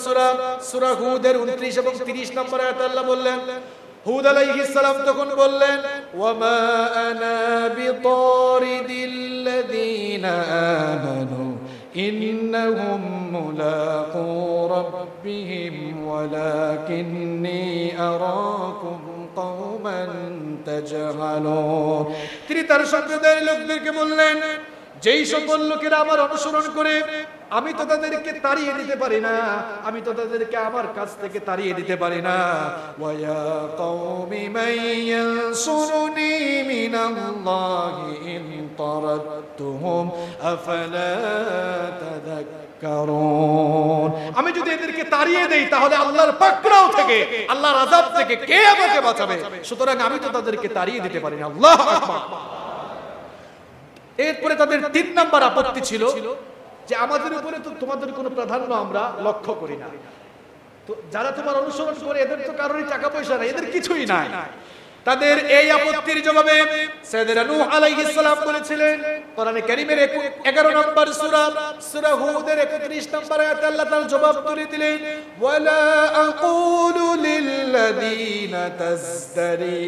Speaker 2: সূরা হুদের 29 এবং 30 নম্বর আয়াতে আল্লাহ বললেন, হুদ আলাইহিস সালাম তখন বললেন, ওয়া মা আনা বিতারিদিল্লাযীনা আমানু ইন্নাহুম মুলাকু রাব্বিহিম ওয়ালাকিন্নী আরাকুম কওমান তাজহালুন। তিনি তার সম্প্রদায়ের লোকদেরকে বললেন, যেই সকল লোকেরা আমার অনুসরণ করে আমি তো তাদেরকে তাড়িয়ে দিতে পারি না, আমি তো তাদেরকে আমার কাছ থেকে তাড়িয়ে দিতে পারি না। ওয়া ইয়া কওমি মাইয়ানসুরুনি মিনাল্লাহি ইন তারাদতুহুম আফালা তাযাক্কারুন। আমি যদি এদেরকে তাড়িয়ে দেই তাহলে আল্লাহর পাকড়াও থেকে, আল্লাহর আযাব থেকে কে আমাকে বাঁচাবে? সুতরাং আমি তো তাদেরকে তাড়িয়ে দিতে পারি না। আল্লাহু আকবার। এরপরে তাদের 3 নম্বর আপত্তি ছিল যে আমাদের উপরে তো তোমাদের কোনো প্রাধান্য আমরা লক্ষ্য করি না, তো যারা তোমার অনুসরণ করে এদের তো কারোরই টাকা পয়সা নাই, এদের কিছুই নাই। তাদের এই আপত্তির জবাবে সাইয়েদনা নূহ আলাইহিস সালাম বলেছিলেন, কোরআনে কারীমের 11 নম্বর সূরা সূরা হুদের 31 নম্বর আয়াতে আল্লাহ তাআলা জবাব তুলে দিলেন, ওয়ালা আকুলু লিল্লাযীনা তাজদারি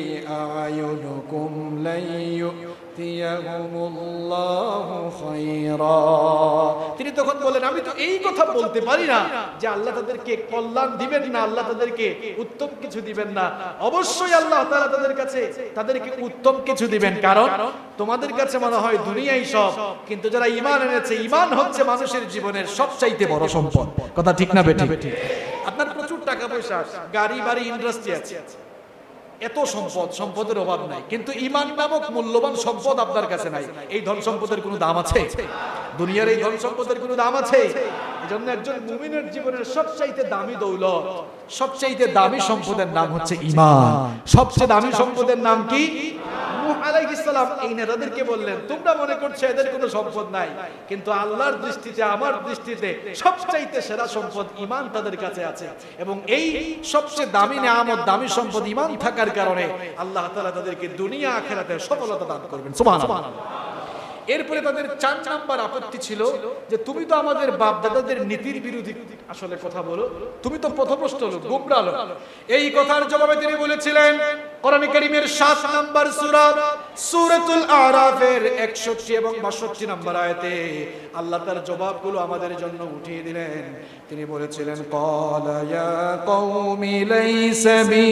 Speaker 2: আয়ুনুকুম লা ইউতিয়াহুমুল্লাহু খায়রা। তিনি তখন বলেন, আমি তো এই কথা বলতে পারি না যে আল্লাহ তাদেরকে কল্যাণ দিবেন না, আল্লাহ তাদেরকে উত্তম কিছু দিবেন না। অবশ্যই আল্লাহ তাআলা তাদেরকে উত্তম কিছু দিবেন, কারণ তোমাদের কাছে মনে হয় দুনিয়াই সব, কিন্তু যারা ঈমান এনেছে, ঈমান হচ্ছে মানুষের জীবনের সবচাইতে বড় সম্পদ। কথা ঠিক না বেঠিক? আপনার প্রচুর টাকা পয়সা, গাড়ি বাড়ি, ইন্ডাস্ট্রি আছে, এত সম্পদ, সম্পদের অভাব নাই, কিন্তু ঈমান নামক মূল্যবান সম্পদ আপনার কাছে নাই। এই ধন সম্পদের কোনো দাম আছে? দুনিয়ার এই ধন সম্পদের কোনো দাম আছে? এজন্য একজন মুমিনের জীবনের সবচাইতে দামি দৌলত, সবচাইতে দামি সম্পদের নাম হচ্ছে ঈমান। সবচেয়ে দামি সম্পদের নাম কি? নূহ আলাইহিস সালাম এই নেতাদেরকে বললেন, তোমরা মনে করছো এদের কোনো সম্পদ নাই, কিন্তু আল্লাহর দৃষ্টিতে, আমার দৃষ্টিতে সবচাইতে সেরা সম্পদ ঈমান তাদের কাছে আছে। এবং এই সবচেয়ে দামি নিয়ামত, দামি সম্পদ ঈমান থাকার কারণে আল্লাহ তাআলা তাদেরকে দুনিয়া আখিরাতে সফলতা দান করবেন। সুবহানাল্লাহ। এরপরে তাদের 4 নাম্বার আপত্তি ছিল যে তুমি তো আমাদের বাপ দাদাদের নীতির বিরোধী আসলে কথা বলো, তুমি তো পথভ্রষ্ট লোক, গোমরা লোক। এই কথার জবাবে তিনি বলেছিলেন, কোরআনে কারীমের 7 নাম্বার সূরা সূরাতুল আরাফের 61 এবং 62 নাম্বার আয়াতে আল্লাহ তার জবাবগুলো আমাদের জন্য উঠিয়ে দিলেন। তিনি বলেছিলেন, ক্বালা ইয়া কওমি লাইসা বি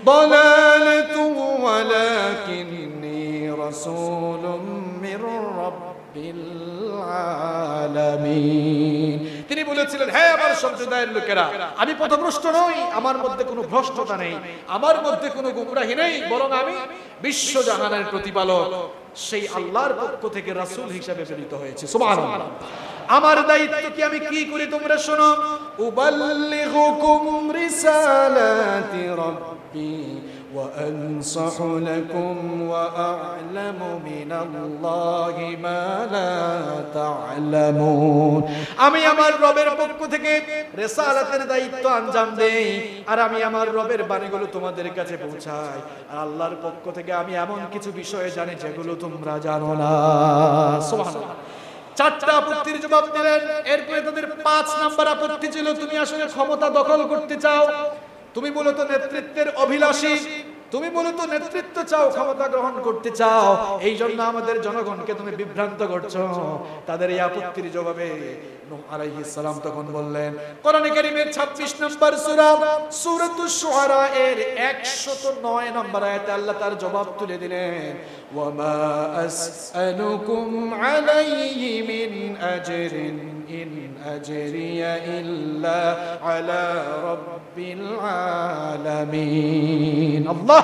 Speaker 2: দালালাতুন ওয়ালাকিন্নী রাসূলুম মির রাব্বিল আলামিন। তিনি বলেছিলেন, হে আমার সম্প্রদায়ের লোকেরা, আমি পথভ্রষ্ট নই, আমার মধ্যে কোনো ভ্রষ্টতা নেই, আমার মধ্যে কোনো গুমরাহি নেই, বরং আমি বিশ্বজাহানের প্রতিপালক সেই আল্লাহর পক্ষ থেকে রাসূল হিসেবে প্রেরিত হয়েছি। সুবহানাল্লাহ। আমার দায়িত্ব কি, আমি কি করি তোমরা শোনো। উবাল্লিগুকুম রিসালাতি রাব্বি ওয়া আনসাহু লাকুম ওয়া আ'লামু মিনাল্লাহি মা লা তা'লামুন। আমি আমার রবের পক্ষ থেকে রিসালাতের দায়িত্ব আঞ্জাম দেই, আর আমি আমার রবের বাণীগুলো তোমাদের কাছে পৌঁছাই, আর আল্লাহর পক্ষ থেকে আমি এমন কিছু বিষয় জানি যেগুলো তোমরা জানো না। সুবহানাল্লাহ। 4টা আপত্তির জবাব দিলেন। এরপরে তাদের 5 নাম্বার আপত্তি ছিল, তুমি আসলে ক্ষমতা দখল করতে চাও, তুমি মূলত নেতৃত্বের অভিলাষী, তুমি মূলত নেতৃত্ব চাও, ক্ষমতা গ্রহণ করতে চাও, এই জন্য আমাদের জনগণকে তুমি বিভ্রান্ত করছো। তাদের এই আপত্তির জবাবে নূহ আলাইহিস সালাম তখন বললেন, কোরআনে কারীমের 26 নম্বর সূরা সূরাতুশ শুআরা এর 109 নম্বর আয়াতে আল্লাহ তার জবাব তুলে দিলেন, ওয়া মা আসআলুকুম আলাইহি মিন আজরিন ইন আজরিয়া ইল্লা আলা রাব্বিল আলামিন। আল্লাহ।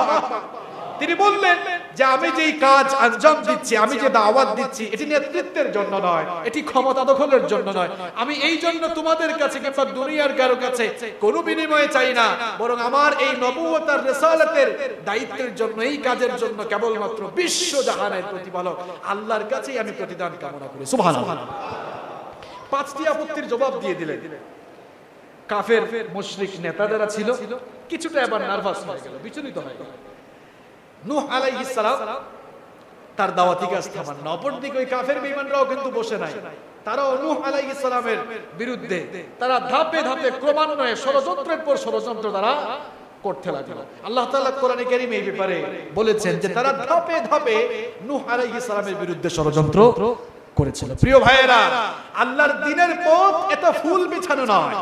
Speaker 2: তিনি বললেন যে আমি যেই কাজ আঞ্জাম দিচ্ছি, আমি যে দাওয়াত দিচ্ছি, এটি নেতৃত্বের জন্য নয়, এটি ক্ষমতা দখলের জন্য নয়, আমি এই জন্য তোমাদের কাছে কিংবা দুনিয়ার কারো কাছে কোনো বিনিময়ে চাই না, বরং আমার এই নবুয়ত আর রিসালাতের দায়িত্বের জন্য, এই কাজের জন্য কেবলমাত্র বিশ্বজাহানের প্রতিপালক আল্লাহর কাছেই আমি প্রতিদান কামনা করি। সুবহানাল্লাহ। 5টি আপত্তির জবাব দিয়ে দিলেন। কাফের মুশরিক নেতা যারা ছিল কিছুটা এবার নার্ভাস হয়ে গেল, বিচলিত হয়ে গেল। নূহ আলাইহিস সালাম তার দাওয়াতি কাজ থামান না। অপরদিকে ওই কাফের বেঈমানরাও কিন্তু বসে নাই, তারাও নূহ আলাইহিস সালামের বিরুদ্ধে তারা ধাপে ধাপে ক্রমান্বয়ে ষড়যন্ত্রের পর ষড়যন্ত্র তারা করতে লাগলো। আল্লাহ তাআলা কোরআনে কারীমে এই ব্যাপারে বলেছেন যে তারা ধাপে ধাপে নূহ আলাইহিস সালামের বিরুদ্ধে ষড়যন্ত্র করেছিল। প্রিয় ভাইয়েরা, আল্লাহর দ্বীনের পথ এটা ফুল বিছানো নয়,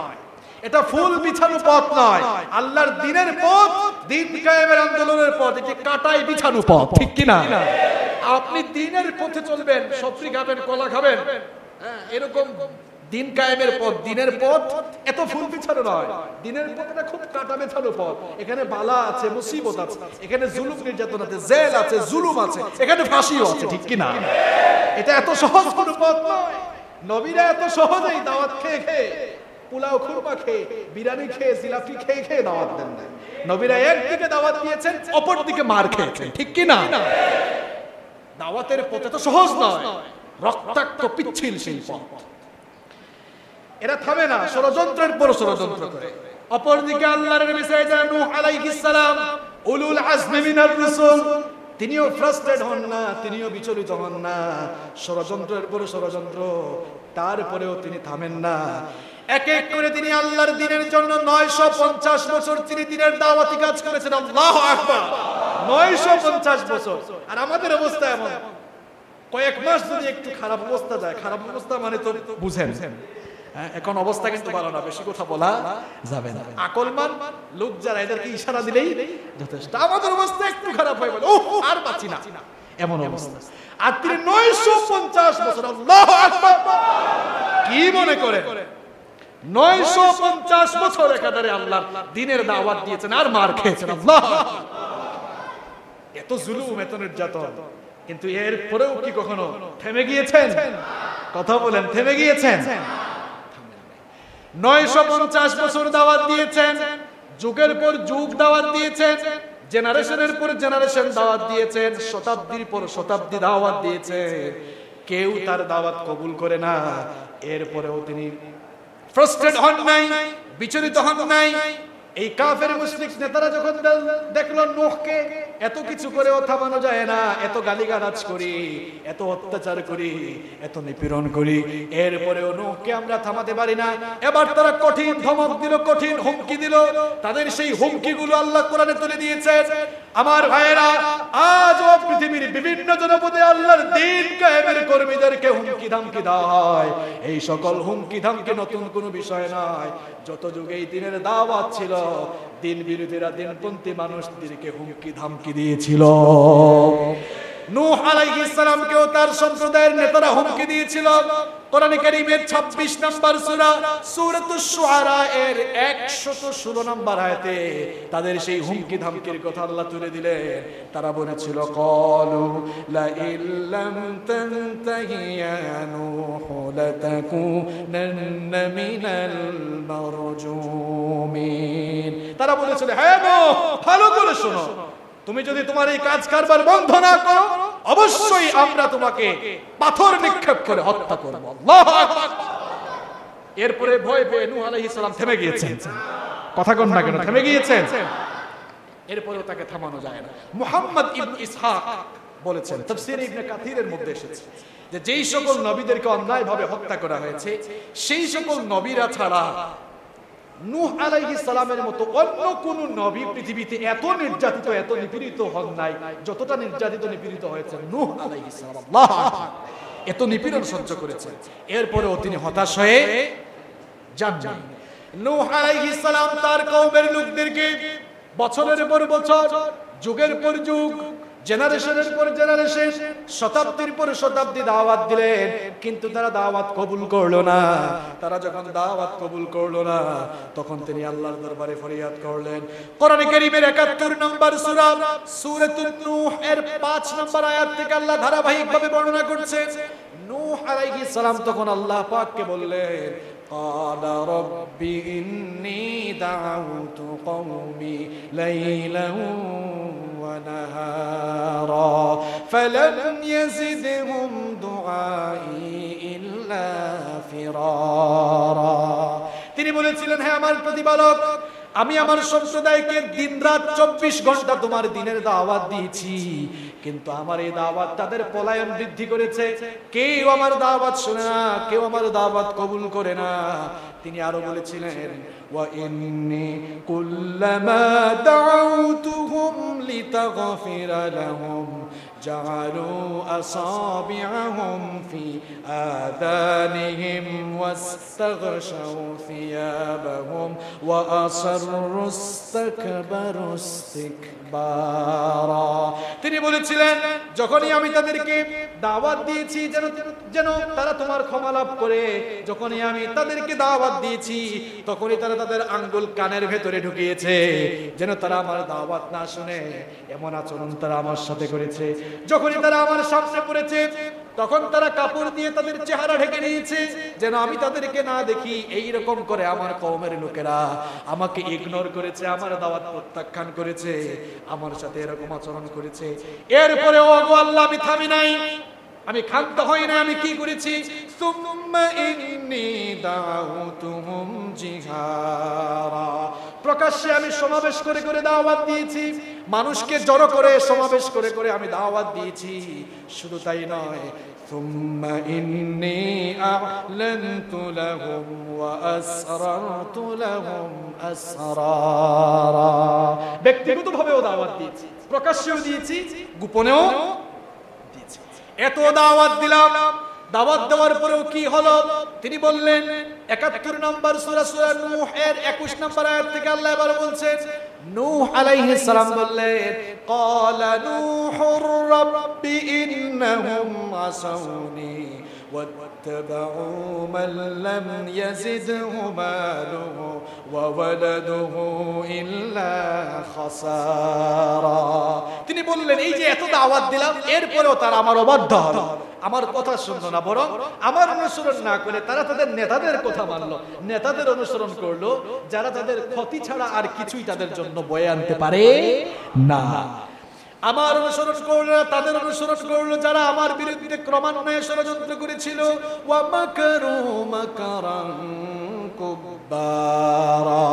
Speaker 2: এটা ফুল বিছানো পথ নয়। আল্লাহর দ্বীনের পথ, দ্বীন কায়েমের আন্দোলনের পথ, এটি কাটাই বিছানো পথ, ঠিক কি না? আপনি দ্বীনের পথে চলবেন, সফরি খাবেন, কলা খাবেন, এরকম দ্বীন কায়েমের পথ, দ্বীনের পথ এত ফুল বিছানো নয়। দ্বীনের পথটা খুব কাটা বিছানো পথ। এখানে বালা আছে, মুসিবত আছে, এখানে জুলুম নির্যাতন আছে, জেল আছে, জুলুম আছে, এখানে ফাঁসিও আছে, ঠিক কি না? এটা এত সহজ কোনো পথ নয়। নবীরা এত সহজেই দাওয়াত খেয়ে খেয়ে, পোলাও খুরমা খেয়ে, বিরিয়ানি খেয়ে, জিলাপি খেয়ে খেয়ে দাওয়াত দেন না। নবীরা একদিকে দাওয়াত দিয়েছেন, অপর দিকে মার খেয়েছেন, ঠিক কি না? দাওয়াতের পথে তো সহজ নয়, রক্তাক্ত পিচ্ছিল সেই পথ। এরা থামে না, ষড়যন্ত্রের পর ষড়যন্ত্র করে। অপরদিকে আল্লাহর নবী সাইয়েদনা নূহ আলাইহিস সালাম উলুল আজমি মিনার রাসূল, তিনিও ফ্রাস্ট্রেট হন না, তিনিও বিচলিত হন না। ষড়যন্ত্রের পরে ষড়যন্ত্র, তারপরেও তিনি থামেন না। এক এক করে তিনি আল্লাহর দ্বীনের জন্য 950 বছর তিনি দ্বীনের দাওয়াতি কাজ করেছেন। আল্লাহু আকবার, 950 বছর। আর আমাদের অবস্থা এমন, কয়েক মাস যদি একটু খারাপ অবস্থা যায়, খারাপ অবস্থা মানে তো বুঝেন, এখন অবস্থা কিন্তু ভালো না, বেশি কথা বলা যাবে না। আকলমান লোক যারা, এদেরকে ইশারা দিলেই যথেষ্ট। আমাদের অবস্থা একটু খারাপ হয়ে গেল, ও আর বাঁচি না, এমন অবস্থা। আর তিনি 950 বছর, আল্লাহু আকবার, কি মনে করে 950 বছর একাধারে আল্লাহর দ্বীনের দাওয়াত দিয়েছেন আর মার খেয়েছেন। আল্লাহু আকবার, এত জুলুম, এত নির্যাতন, কিন্তু এর পরেও কি কখনো থেমে গিয়েছেন? কথা বলেন, থেমে গিয়েছেন? 950 বছর দাওয়াত দিয়েছেন, যুগের পর যুগ দাওয়াত দিয়েছেন, জেনারেশনের পর জেনারেশন দাওয়াত দিয়েছেন, শতাব্দীর পর শতাব্দী দাওয়াত দিয়েছেন, কেউ তার দাওয়াত কবুল করে না। এরপরেও তিনি ফ্রাস্ট্রেট হন নাই, বিচলিত হন নাই। এই কাফের মুশরিক নেতারা যখন দেখলো নূহকে এত কিছু করেও থামানো যায় না, এত গালিগালাজ করি, এত অত্যাচার করি, এত নিপীড়ন করি, এরপরেও নূহকে আমরা থামাতে পারি না। এবার তারা কঠিন ধমক দিল, কঠিন হুমকি দিল। তাদের সেই হুমকিগুলো আল্লাহ কোরআনে তুলে দিয়েছেন। আমার ভাইয়েরা, আজও পৃথিবীর বিভিন্ন জনপদে আল্লাহর দ্বীন কায়েমের কর্মীদেরকে হুমকি ধামকি দেওয়া হয়। এই সকল হুমকি ধামকি নতুন কোনো বিষয় নয়। যত যুগেই দ্বীনের দাওয়াত ছিল, দ্বীন বিরোধীরা, দ্বীনপন্থী মানুষদেরকে হুমকি ধামকি দিয়েছিল। নূহ আলাইহিস সালামকেও তার সম্প্রদায়ের নেতারা হুমকি দিয়েছিল। কোরআন কারীমের 26 নম্বর সূরা সূরাতুশ শুআরা এর 116 নম্বর আয়াতে তাদের সেই হুমকি ধামকির কথা আল্লাহ তুলে দিলেন। তারা বলেছিল, ক্বালু লা ইল্লাম তানতাহি ইয়া নূহ লাতাকুনান্না মিনাল মারজুমিন। তারা বলেছিল, হ্যাঁ নূহ, ভালো করে শোনো, তুমি যদি তোমার এই কাজ কারবার বন্ধ না করো, অবশ্যই আমরা তোমাকে পাথর নিক্ষেপ করে হত্যা করব। আল্লাহু আকবার। এরপরে ভয় পেয়ে নূহ আলাইহিস সালাম থেমে গিয়েছেন। কথা কন না কেন, থেমে গিয়েছেন। এরপরেও তাকে থামানো যায় না। মুহাম্মদ ইবনে ইসহাক বলেছেন, তাফসীর ইবনে কাসিরের মধ্যে এসেছে যে যেই সকল নবীদেরকে অন্যায়ভাবে হত্যা করা হয়েছে, সেই সকল নবীরা ছাড়া নূহ আলাইহিস সালামের মতো অন্য কোন নবী পৃথিবীতে এত নির্যাতিত, এত নিপীড়িত হন নাই যতটা নির্যাতিত নিপীড়িত হয়েছে নূহ আলাইহিস সালাম। আল্লাহু আকবার, এত নিপীড়ন সহ্য করেছেন, এরপরেও তিনি হতাশ হয়ে যান নাই। নূহ আলাইহিস সালাম তার কওমের লোকদেরকে বছরের পর বছর, যুগের পর যুগ, জেনারেশনের পর জেনারেশন, শতাব্দীর পর শতাব্দী দাওয়াত দিলেন, কিন্তু তারা দাওয়াত কবুল করলো না। তারা যখন দাওয়াত কবুল করলো না, তখন তিনি আল্লাহর দরবারে ফরিয়াদ করলেন। কোরআন কারীমের 71 নম্বর সূরা সূরাতুন নূহ এর 5 নম্বর আয়াত থেকে আল্লাহ ধারাবাহিকভাবে বর্ণনা করছেন। নূহ আলাইহিস সালাম তখন আল্লাহ পাককে বললেন, قال رب إني دعوت قومي ليلا ونهارا فلم يزدهم دعائي إلا فرارا। তিনি বলেছিলেন, হে আমার প্রতিপালক, আমি আমার সম্প্রদায়কে দিনরাত 24 ঘন্টা তোমার দ্বীনের দাওয়াত দিয়েছি, কিন্তু আমার এই দাওয়াত তাদের পলায়ন বৃদ্ধি করেছে। কেউ আমার দাওয়াত শুনে না, কেউ আমার দাওয়াত কবুল করে না। তিনি আরো বলেছিলেন, ওয়া ইন্নী কুল্লামা দাউতুহুম লিতাগফিরা লাহুম জাআলু আসাবিআহুম ফি আযানিহিম ওয়াস্তাগশাউ থিয়াবাহুম ওয়া আসররু ইসতাকবারু ইসতিকবারা। তিনি বলেছিলেন, যখনই আমি তাদেরকে দাওয়াত দিয়েছি যেন তারা তোমার ক্ষমা লাভ করে, যখনই আমি তাদেরকে দাওয়াত দিয়েছি, তখনই তারা তাদের আঙ্গুল কানের ভেতরে ঢুকিয়েছে, যেন তারা আমার দাওয়াত না শুনে। এমন আচরণ তারা আমার সাথে করেছে। যখনই তারা আমার সামনে পড়েছে, তখন তারা কাপড় দিয়ে তাদের চেহারা ঢেকে নিয়েছে, যেন আমি তাদেরকে না দেখি। এই রকম করে আমার কওমের লোকেরা আমাকে ইগনোর করেছে, আমার দাওয়াত প্রত্যাখ্যান করেছে, আমার সাথে এরকম আচরণ করেছে। এরপরে ও আল্লাহ, আমি থামি নাই, আমি ক্ষান্ত হই না। আমি কি করেছি? সুম্মা ইন্নী দাউতুহুম জিহারা প্রকাশ্যে আমি সমাবেশ করে করে দাওয়াত দিয়েছি, মানুষকে জড়ো করে সমাবেশ করে করে আমি দাওয়াত দিয়েছি। শুধু তাই নয়, সুম্মা ইন্নী আ'লানতু লাহুম ওয়া আসরারতু লাহুম আসরারা। ব্যক্তিগতভাবেও দাওয়াত দিয়েছি, প্রকাশ্যেও দিয়েছি, গোপনেও দিয়েছি। এত দাওয়াত দিলাম, দাওয়াত দেওয়ার পরেও কি হলো? তিনি বললেন 71 নম্বর সূরা সূরা নূহ এর 21 নম্বর আয়াত থেকে আল্লাহ এবার বলছেন, নূহ আলাইহিস সালাম বললেন, ক্বালা নূহুর রাব্বি ইন্নাহুম আসাউনি ওয়াত্তাবাউ মান লাম ইয়াজিদহু মালুহু ওয়া ওয়ালাদুহু ইল্লা খাসারা। তিনি বললেন, এই যে এত দাওয়াত দিলাম, এরপরেও তারা আমার অবাধ্য হলো, আমার কথা শুনলো না, বরং আমার অনুসরণ না করে তারা তাদের নেতাদের কথা মানলো, নেতাদের অনুসরণ করলো, যারা তাদের ক্ষতি ছাড়া আর কিছুই তাদের জন্য বয়ে আনতে পারে না। আমার অনুসরণ করলো না, তাদের অনুসরণ করলো যারা আমার বিরুদ্ধে ক্রমান্বয়ে ষড়যন্ত্র করেছিল। ওয়া মাকারু মাকারান কুব্বারা,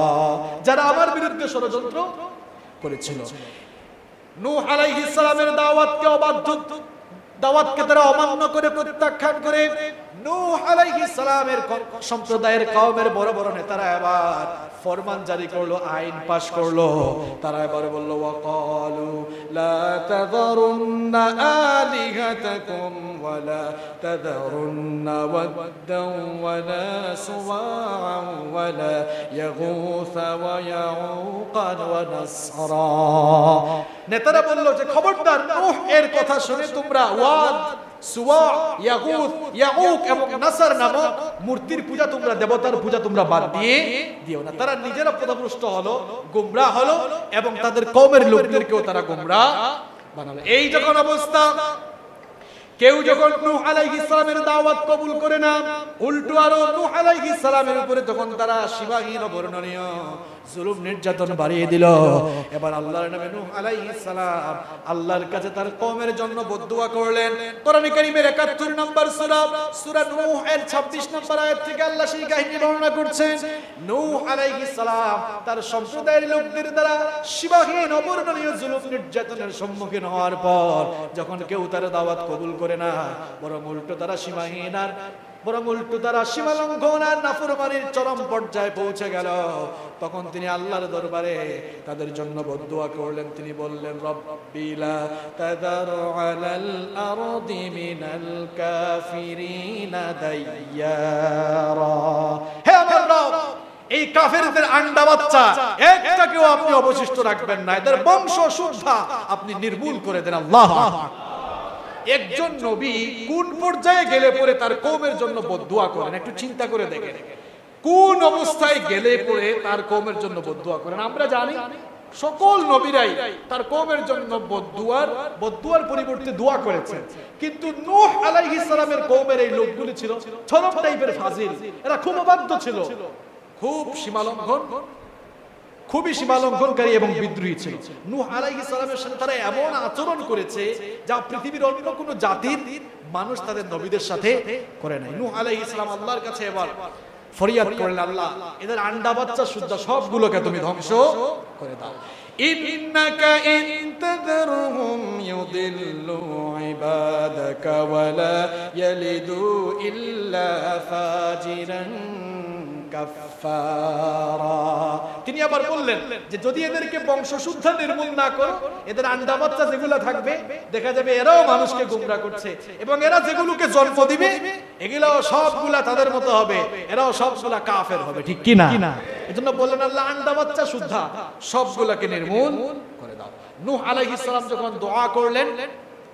Speaker 2: যারা আমার বিরুদ্ধে ষড়যন্ত্র করেছিল। নূহ আলাইহিস সালামের দাওয়াতকে অবাধ্য, দাওয়াতকে তারা অমান্য করে প্রত্যাখ্যান করে নূহ আলাইহিস সালামের সম্প্রদায়ের কওমের বড় বড় নেতারা এবার ফরমান জারি করলো, আইন পাশ করলো। তারা এবার বলল, ওয়াকালু লা তাযারুন্না আলিহাতাকুম ওয়ালা তাযারুন্না ওয়াদ্দান ওয়ালা সুওয়া'আন ওয়ালা ইয়াগুসা ওয়া ইয়াউকা ওয়া নাসরা। নেতারা বলল যে খবরদার, নূহ এর কথা শুনে তোমরা ওয়াদ, সুওয়া, ইয়াগুস, ইয়াউক এবং নাসর নামক মূর্তির পূজা তোমরা, দেবতার পূজা তোমরা বাদ দিয়ে দিও না। তারা নিজেরা পথভ্রষ্ট হলো, গোমরাহ হলো এবং তাদের কওমের লোকদেরকেও তারা গোমরাহ বানালো। এই যখন অবস্থা, কেউ যখন নূহ আলাইহিস সালামের দাওয়াত কবুল করে না, উল্টো আরো নূহ আলাইহিস সালামের উপরে তখন তারা সীমাহীন বর্ণনীয় জুলুম নির্যাতন বাড়িয়ে দিল। এবার আল্লাহর নবী নূহ আলাইহিস সালাম আল্লাহর কাছে তার কওমের জন্য বদদুয়া করলেন। কোরআনে কারীমের 71 নম্বর সূরা সূরা নূহ এর 26 নম্বর আয়াত থেকে আল্লাহ সেই কাহিনী বর্ণনা করছেন। নূহ আলাইহিস সালাম তার সম্প্রদায়ের লোকদের দ্বারা সীমাহীন অবর্ণনীয় জুলুম নির্যাতনের সম্মুখীন হওয়ার পর যখন কেউ তার দাওয়াত কবুল করে না, বরং উল্টো তারা সীমাহীন আর বরং উল্টো তারা সীমা লঙ্ঘন আর নাফরমানির চরম পর্যায়ে পৌঁছে গেল, তখন তিনি আল্লাহর দরবারে তাদের জন্য বদদুয়া করলেন। তিনি বললেন, রব্বি লা তাযার আলাল আরদি মিনাল কাফিরিনা দাইয়ারা। হে আমার রব, এই কাফেরদের আন্ডা বাচ্চা একটাকেও আপনি অবশিষ্ট রাখবেন না, এদের বংশ শুদ্ধা আপনি নির্মূল করে দেন। আল্লাহু আকবার। একজন নবী কোন পর্যায়ে গেলে পরে তার কওমের জন্য বদদুয়া করেন, একটু চিন্তা করে দেখেন। কোন অবস্থায় গেলে পরে তার কওমের জন্য বদদুয়া করেন? আমরা জানি সকল নবীরাই তার কওমের জন্য বদদুয়ার পরিবর্তে দোয়া করেছেন, কিন্তু নূহ আলাইহিস সালামের কওমের এই লোকগুলি ছিল চরম টাইপের ফাজিল। এরা খুব অবাধ্য ছিল, খুবই সীমালঙ্ঘনকারী এবং বিদ্রোহী ছিল। নূহ আলাইহিস সালামের সাথে তারা এমন আচরণ করেছে যা পৃথিবীর অন্য কোনো জাতির মানুষ তাদের নবীদের সাথে করে নাই। নূহ আলাইহিস সালাম আল্লাহর কাছে এবার ফরিয়াদ করলেন, আল্লাহ এদের আন্ডা বাচ্চা শুদ্ধ সবগুলোকে তুমি ধ্বংস করে দাও। ইন্নাকা ইন তাযরহুম ইউদিল্লু ইবাদাকা ওয়া লা ইয়ালিদু ইল্লা ফাজিরান কাফফারা। তিনি আবার বললেন যে যদি এদেরকে বংশশুদ্ধ নির্মূল না করো, এদের আন্ডা বাচ্চা যেগুলো থাকবে দেখা যাবে এরাও মানুষকে গোমরা করছে, এবং এরা যেগুলোকে জন্ম দিবে এগুলাও সবগুলা তাদের মতো হবে, এরাও সবগুলা কাফের হবে, ঠিক কি না? এজন্য বললেন, আল্লাহ আন্ডা বাচ্চা শুদ্ধ সবগুলাকে নির্মূল করে দাও। নূহ আলাইহিস সালাম যখন দোয়া করলেন,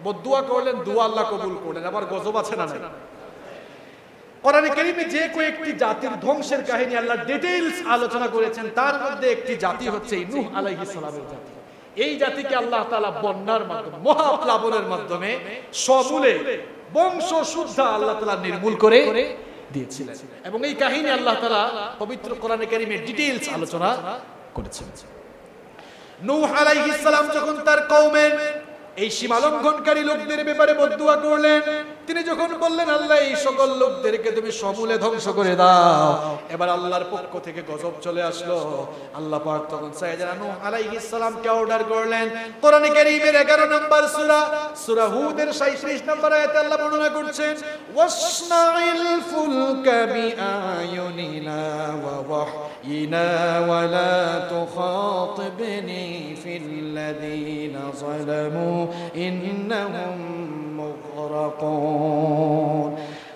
Speaker 2: বদদুয়া করলেন, দোয়া আল্লাহ কবুল করলেন। আবার গজব আছে না নাই? কোরআনে কারীমে যে কয়েকটি জাতির ধ্বংসের কাহিনী আল্লাহ ডিটেইলস আলোচনা করেছেন, তার মধ্যে একটি জাতি হচ্ছে নূহ আলাইহিস সালামের জাতি। এই জাতিকে আল্লাহ তাআলা বন্যার মাধ্যমে, মহাপ্লাবনের মাধ্যমে সমূলে বংশ শুদ্ধ আল্লাহ তাআলা নির্মূল করে দিয়েছিলেন, এবং এই কাহিনী আল্লাহ তাআলা পবিত্র কোরআনে কারীমে ডিটেইলস আলোচনা করেছেন। নূহ আলাইহিস সালাম যখন তার কওমের এই সীমা লঙ্ঘনকারী লোকদের ব্যাপারে বদদুয়া করলেন। তিনি যখন বললেন আল্লাহ এই সকল লোকদেরকে তুমি সমূলে ধ্বংস করে দাও, এবার আল্লাহর পক্ষ থেকে গজব চলে আসলো। আল্লাহ পাক তখন সাইয়েদনা নূহ আলাইহিস সালামকে অর্ডার করলেন। কোরআনে কারীমের 11 নম্বর সূরা হুদের 37 নম্বর আয়াতে আল্লাহ বর্ণনা করছেন, ওয়াসনাইল ফুলকা বিআয়ুনিনা ওয়া ওয়াহয়িনা ওয়া লা তুখাতিবনি ফিল্লাযীনা যালামু ইন্নাহুম মুগরাকুন।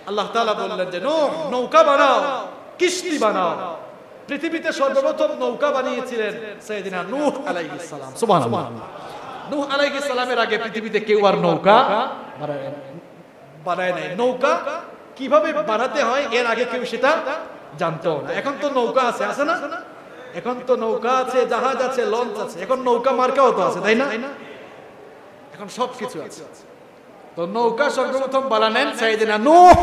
Speaker 2: আল্লাহ তাআলা বললেন যে নূহ নৌকা বানাও, কিস্তি বানাও। পৃথিবীতে সর্বপ্রথম নৌকা বানিয়েছিলেন সাইয়েদনা নূহ আলাইহিস সালাম। সুবহানাল্লাহ। নূহ আলাইহিস সালামের আগে পৃথিবীতে কেউ আর নৌকা বানায় নাই। নৌকা কিভাবে বানাতে হয় এর আগে কেউ সেটা জানতো না। এখন তো নৌকা আছে, আছে না? এখন তো নৌকা আছে, জাহাজ আছে, লঞ্চ আছে, এখন নৌকা মার্কাও তো আছে, তাই না? এখন সবকিছু আছে। তো নৌকা সর্বপ্রথম বানালেন সাইয়েদনা নূহ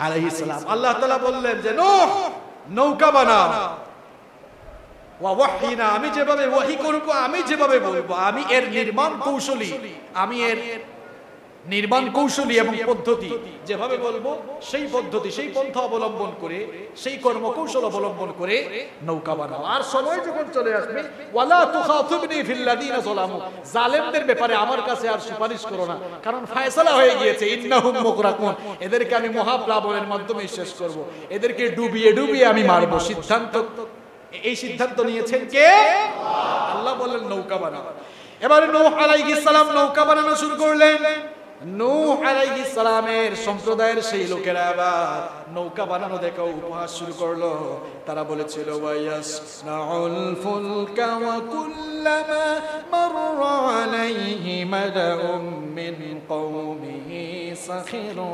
Speaker 2: আলাইহিস সালাম। আল্লাহ তাআলা বললেন যে নূহ নৌকা বানাও, ওয়া ওয়াহয়িনা, আমি যেভাবে ওহী করব, আমি যেভাবে বলবো, আমি এর নির্মাণ কৌশলী, আমি এর নির্মাণ কৌশলী এবং পদ্ধতি যেভাবে বলবো সেই পদ্ধতি, সেই পন্থা অবলম্বন করে, সেই কর্মকৌশল অবলম্বন করে নৌকা বানাও। আর সময় যখন চলে আসবে, ওয়ালা তুখাতিবনি ফিল্লাযীনা যালামু, জালেমদের ব্যাপারে আমার কাছে আর সুপারিশ করো না, কারণ ফয়সালা হয়ে গিয়েছে, ইন্নাহুম মুগরাকুন, এদেরকে আমি মহাপ্লাবনের মাধ্যমে শেষ করব, এদেরকে ডুবিয়ে ডুবিয়ে আমি মারব। সিদ্ধান্ত, এই সিদ্ধান্ত নিয়েছেন কে? আল্লাহ বললেন নৌকা বানাও। এবারে নূহ আলাইহিস সালাম নৌকা বানানো শুরু করলেন। নূহ আলাইহিস সালামের সম্প্রদায়ের সেই লোকেরা আবার নৌকা বানানো দেখে উপহাস শুরু করলো। তারা বলেছিল, ওয়ায়াসনাউল ফুলকা ওয়া কুল্লামা মাররা আলাইহি মাদাউম মিন কওমিহি সাখিরু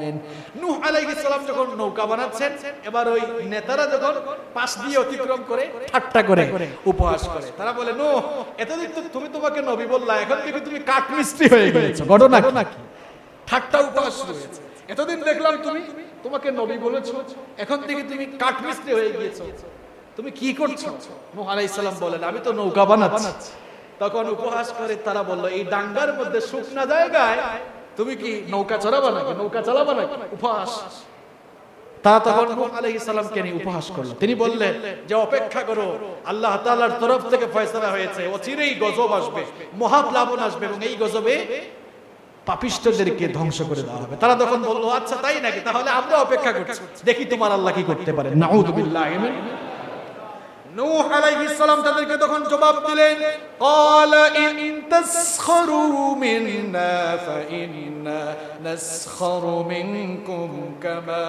Speaker 2: মিন। নূহ আলাইহিস সালাম যখন নৌকা বানাচ্ছেন, এবার ওই নেতারা যখন পাশ দিয়ে অতিক্রম করে ঠাট্টা করে, উপহাস করে। তারা বলে, নূহ এতদিন তো তুমি তোমাকে নবী বললা, এখন থেকে তুমি কাঠমিস্ত্রি হয়ে গেছো। ঘটনা কি? ঠাট্টা উপহাস হয়েছে। এতদিন দেখলাম তুমি তোমাকে নবী বলেছো, এখন থেকে তুমি কাঠমিস্ত্রি হয়ে গিয়েছো, তুমি কি করছো? নূহ আলাইহিস সালাম বলেন, আমি তো নৌকা বানাচ্ছি। তখন উপহাস করে তারা বলল, এই ডাঙ্গার মধ্যে শুকনা জায়গায় তুমি কি নৌকা চড়াবা নাকি, নৌকা চালাবা নাকি? উপহাস। তা তখন নূহ আলাইহিস সালামকে নিয়ে উপহাস করলো। তিনি বললেন যে অপেক্ষা করো, আল্লাহ তাআলার তরফ থেকে ফয়সালা হয়েছে, অচিরেই গজব আসবে, মহাপ্লাবন আসবে, এবং এই গজবে পাপিষ্ঠদেরকে ধ্বংস করে দেওয়া হবে। তারা তখন বলল, আচ্ছা তাই নাকি, তাহলে আমরা অপেক্ষা করছি, দেখি তোমার আল্লাহ কি করতে পারে। নাউযুবিল্লাহ। নূহ আলাইহিস সালাম তাদেরকে তখন জবাব দিলেন, ক্বালা ইন তাসখারু মিন্না ফাইন্না নাসখারু মিনকুম কামা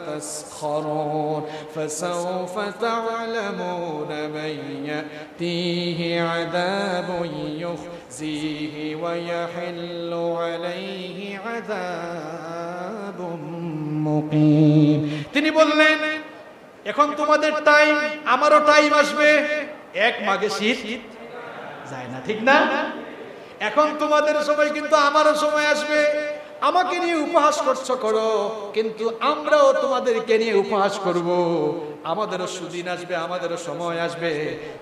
Speaker 2: তাসখারুন ফাসাউফা তা'লামুনা মান ইয়াতিহি আযাবুন ইউখজিহি ওয়া ইয়াহিল্লু আলাইহি আযাবুম মুকিম। তিনি বললেন, এখন তোমাদের টাইম, আমারও টাইম আসবে। এক মাঘে শীত যায় না, ঠিক না? এখন তোমাদের সময়, কিন্তু আমারও সময় আসবে। আমাকে নিয়ে উপহাস করছো করো, কিন্তু আমরাও তোমাদেরকে নিয়ে উপহাস করব। আমাদেরও সুদিন আসবে, আমাদেরও সময় আসবে,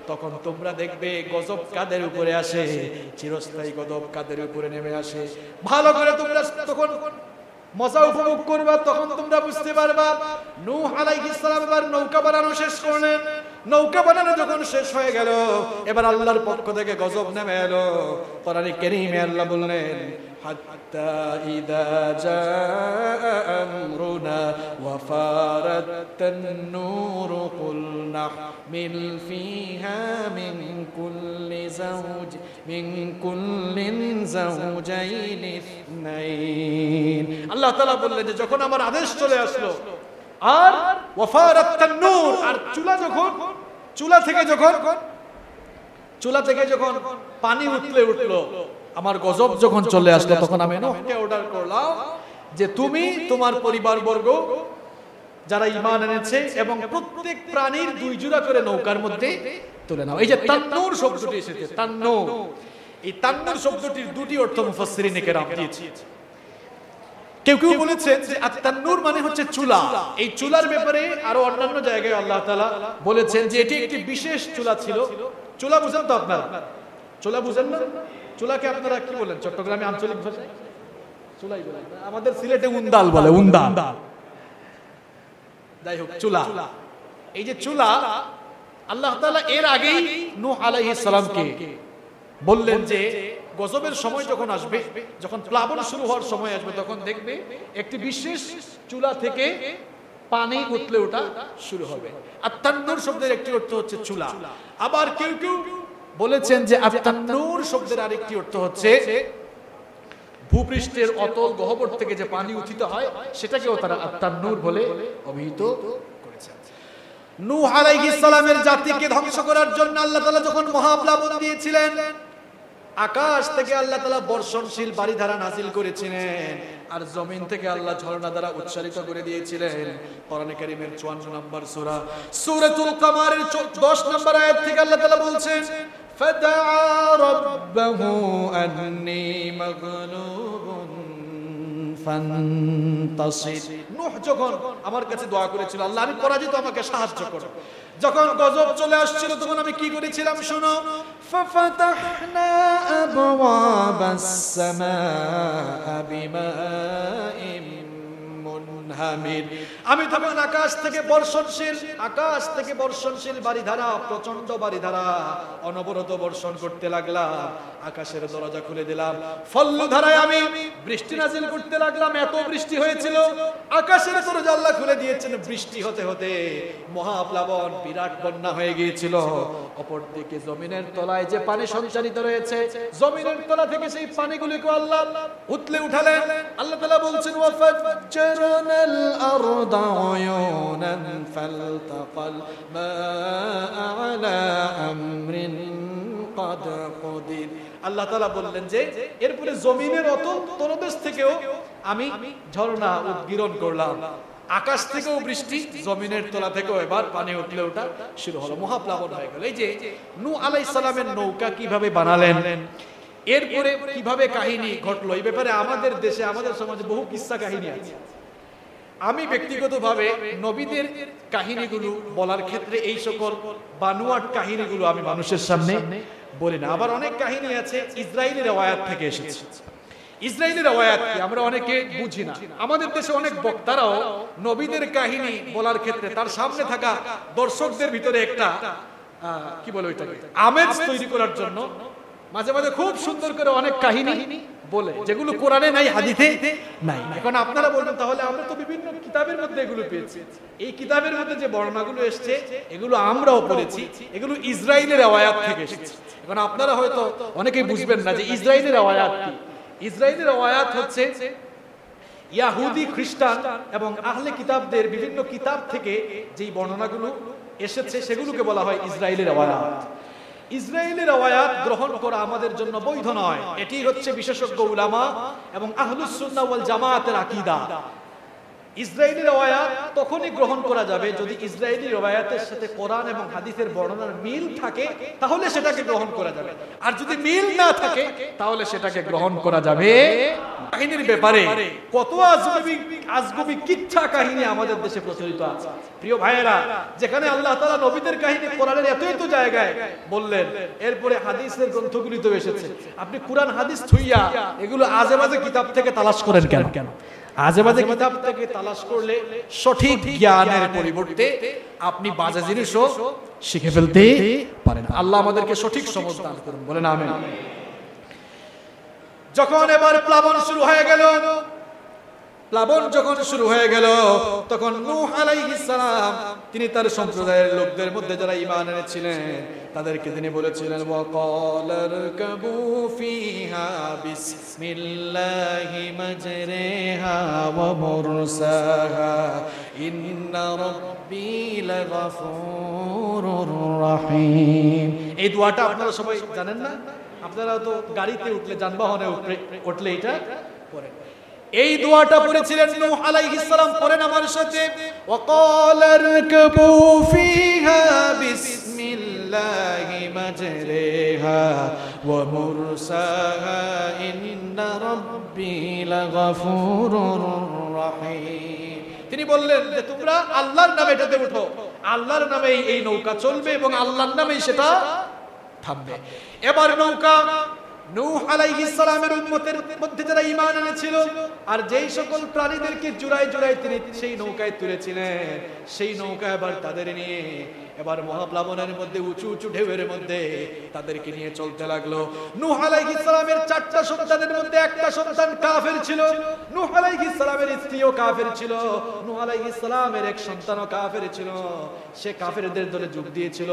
Speaker 2: তখন তোমরা দেখবে গজব কাদের উপরে আসে, চিরস্থায়ী গজব কাদের উপরে নেমে আসে। ভালো করে তোমরা তখন মজা উপভোগ করবা, তখন তোমরা বুঝতে পারবা। নূহ আলাইহিস সালাম এবার নৌকা বানানো শেষ করলেন। নৌকা বানানো যখন শেষ হয়ে গেল, এবার আল্লাহর পক্ষ থেকে গজব নেমে এলো। কোরআনে কারীমে আল্লাহ বললেন, হাত্তা ইযা জাআ আমরুনা ওয়া ফারাতান নূরু কুল নাহমিল ফিহা মিন কুল্লিন যাওজাইনি ইসনাইন। আল্লাহ তাআলা বললেন যে যখন আমার আদেশ চলে আসলো, আর ওয়া ফারাতান নূর, আর চুলা থেকে যখন পানি উঠলো, আমার গজব যখন চলে আসলো, তখন আমি নূহকে অর্ডার করলাম যে তুমি তোমার পরিবারবর্গ যারা ঈমান এনেছে এবং প্রত্যেক প্রাণীর 2 জোড়া করে নৌকার মধ্যে তুলে নাও। এই যে তান্নুর শব্দটি এসেছে, তান্নুর, এই তান্নুর শব্দটির 2টি অর্থ মুফাসসিরিনে কেরাম দিয়েছে। কেউ কেউ বলেছেন যে আত-তান্নুর মানে হচ্ছে চুলা। এই চুলার ব্যাপারে আরো অন্যান্য জায়গায় আল্লাহ তাআলা বলেছেন যে এটি একটি বিশেষ চুলা ছিল। চুলা বুঝেন তো আপনারা? চুলা বুঝেন না? চুলাকে আপনারা কি বলেন চট্টগ্রামে আঞ্চলিক ভাষায়? চুলাই বলেন, আমাদের সিলেটে উন্দাল বলে, উন্দাল। যাই হোক, চুলা। এই যে চুলা, আল্লাহ তাআলা এর আগেই নূহ আলাইহিস সালামকে বললেন যে গজবের সময় যখন আসবে, যখন প্লাবন শুরু হওয়ার সময় আসবে, তখন দেখবে একটি বিশেষ চুলা থেকে পানি উতলে ওঠা শুরু হবে। আত-তান্নুর শব্দের একটি অর্থ হচ্ছে চুলা। আবার কেউ কেউ বলেছেন যে আত-তান্নুর শব্দের আরেকটি অর্থ হচ্ছে ভূপৃষ্ঠের অতল গহ্বর থেকে যে পানি উত্থিত হয়, সেটাকেও তারা আত-তান্নুর বলে অভিহিত করেছেন। নূহ আলাইহিস সালামের জাতিকে ধ্বংস করার জন্য আল্লাহ তাআলা যখন মহাপ্লাবন দিয়েছিলেন, আকাশ থেকে আল্লাহ তাআলা বর্ষণশীল বারিধারা নাজিল করেছিলেন, আর জমিন থেকে আল্লাহ ঝর্ণা দ্বারা উচ্চারিত করে দিয়েছিলেন। কোরআনে কারীমের 54 নম্বর সূরা সূরাতুল কামারের 10 নম্বর আয়াত থেকে আল্লাহ তাআলা বলছেন, ফাদাআ রাব্বাহু আন্নী মাগলুবুন ফান্তাসির। নূহ যখন আমার কাছে দোয়া করেছিল, আল্লাহ আমি পরাজিত, আমাকে সাহায্য করো। যখন গজব চলে আসছিল তখন আমি কি করেছিলাম শোনো, ফাফাতাহনা আবওয়াবাস সামাআ বিমাইম মুনহামির। আমি তখন আকাশ থেকে বর্ষণশীল বারিধারা, প্রচন্ড বারিধারা অনবরত বর্ষণ করতে লাগলাম। আকাশের দরজা খুলে দিলাম, ফল্লু ধারায় আমি বৃষ্টি নাজিল করতে লাগলাম। এত বৃষ্টি হয়েছিল, আকাশের দরজা আল্লাহ খুলে দিয়েছেন। বৃষ্টি হতে হতে মহাপ্লাবন, বিরাট বন্যা হয়ে গিয়েছিল। অপরদিকে জমিনের তলায় যে পানি সঞ্চারিত রয়েছে, জমিনের তলা থেকে সেই পানিগুলিকে আল্লাহ উতলে উঠালেন। আল্লাহ তাআলা বলছেন, ওয়াফাজ্জারনাল আরদা উয়ুনান ফালতাকাল মাআ আলা আমরিন قد قدر। আল্লাহ তাআলা বললেন যে এরপরে জমিনের তলদেশ থেকেও আমি ঝর্ণা উদ্গীরণ করলাম। আকাশ থেকেও বৃষ্টি, জমিনের তলা থেকেও এবার পানি উঠলে ওঠা শুরু হলো, মহাপ্লাবন হয়ে গেল। এই যে নূহ আলাইহিস সালামের নৌকা কিভাবে বানালেন, এরপরে কিভাবে কাহিনী ঘটলো, এই ব্যাপারে আমাদের দেশে, আমাদের সমাজে বহু কিস্সা কাহিনী আছে। আমি ব্যক্তিগতভাবে নবীদের কাহিনীগুলো বলার ক্ষেত্রে এই সকল বানোয়াট কাহিনীগুলো আমি মানুষের সামনে বলি না। আবার অনেক কাহিনী আছে ইসরাইলি রওয়ায়াত থেকে এসেছে। ইসরাইলি রওয়ায়াত কি আমরা অনেকে বুঝি না। আমাদের দেশে অনেক বক্তারাও নবীদের কাহিনী বলার ক্ষেত্রে তার সামনে থাকা দর্শকদের ভিতরে একটা কি বলে ওইটাকে আমেজ তৈরি করার জন্য মাঝে মাঝে খুব সুন্দর করে অনেক কাহিনী বলে, যেগুলো কোরআনে নাই, হাদিসে নাই। এখন আপনারা বলবেন তাহলে আমরা তো বিভিন্ন কিতাবের মধ্যে এগুলো পেয়েছি। এই কিতাবের মধ্যে যে বর্ণনাগুলো এসেছে এগুলো আমরাও পড়েছি, এগুলো ইসরাইলের রওয়ায়াত থেকে এসেছে। এখন আপনারা হয়তো অনেকেই বুঝবেন না যে ইসরাইলের রওয়ায়াত কি। ইসরাইলের রওয়ায়াত হচ্ছে ইহুদি, খ্রিস্টান এবং আহলে কিতাবদের বিভিন্ন কিতাব থেকে যেই বর্ণনাগুলো এসেছে সেগুলোকে বলা হয় ইসরাইলের রওয়ায়াত। ইসরাইলের রওয়ায়াত গ্রহণ করা আমাদের জন্য বৈধ নয়। এটি হচ্ছে বিশেষজ্ঞ উলামা এবং আহলুস সুন্নাহ ওয়াল জামাতের আকীদা। ইসরাইলি রওয়ায়াত তখনই গ্রহণ করা যাবে যদি ইসরাইলি রওয়ায়াতের সাথে কোরআন এবং হাদিসের বর্ণনার মিল থাকে, তাহলে সেটাকে গ্রহণ করা যাবে। আর যদি মিল না থাকে তাহলে সেটাকে গ্রহণ করা যাবে। কাহিনীর ব্যাপারে কত আজগুবি কিচ্ছা কাহিনী আমাদের দেশে প্রচলিত আছে। প্রিয় ভাইয়েরা, যেখানে আল্লাহ তাআলা নবীদের কাহিনী কোরআনের এত জায়গায় বললেন, এরপরে হাদিসের গ্রন্থগুলিতে এসেছে। আপনি কোরআন হাদিস থুইয়া এগুলো আজেবাজে কিতাব থেকে তালাশ করেন কেন? আজেবাজে কিতাব থেকে তালাশ করলে সঠিক জ্ঞানের পরিবর্তে আপনি বাজে জিনিসও শিখে ফেলতে পারেন। আল্লাহ আমাদেরকে সঠিক সমঝ দান করুন, বলেন আমিন। যখন এবার প্লাবন শুরু হয়ে গেল, তখন নূহ আলাইহিস সালাম তিনি তার সম্প্রদায়ের লোকদের মধ্যে যারা ঈমান এনেছিলেন তাদেরকে তিনি বলেছিলেন, ওয়াকালারকাবু ফিহা বিসমিল্লাহি মাজরিহা ওয়া মুরসাহা ইন্না রাব্বি লাগাফুরুর রহিম। এই দোয়াটা আপনারা সবাই জানেন না? আপনারা তো গাড়িতে উঠলে, যানবাহনে উঠলে এটা পড়েন। এই দোয়াটা পড়েছিলেন নূহ আলাইহিস সালাম। পড়েন আমার সাথে, ওয়াকালারকাবু ফিহা বিসমিল্লাহি মাজরিহা ওয়া মুরসাহা ইন্না রাব্বি লাগাফুরুর রহিম। তিনি বললেন যে তোমরা আল্লাহর নামে এটাতে উঠো, আল্লাহর নামেই এই নৌকা চলবে এবং আল্লাহর নামেই সেটা থামবে। এবার নৌকা নূহ আলাইহিস সালামের উম্মতের মধ্যে যারা ঈমান এনেছিল আর যেই সকল প্রাণীদেরকে জুড়ায় জুড়ায় তিনি সেই নৌকায় তুলেছিলেন, সেই নৌকা এবার তাদের নিয়ে এবার মহাপ্লাবনের মধ্যে উঁচু উঁচু ঢেউয়ের মধ্যে তাদেরকে নিয়ে চলতে লাগলো। নূহ আলাইহিস সালামের 4টা সন্তানের মধ্যে একটা সন্তান কাফের ছিল, নূহ আলাইহিস সালামের স্ত্রীও কাফের ছিল, নূহ আলাইহিস সালামের এক সন্তানও কাফের ছিল, সে কাফেরদের দলে যোগ দিয়েছিল,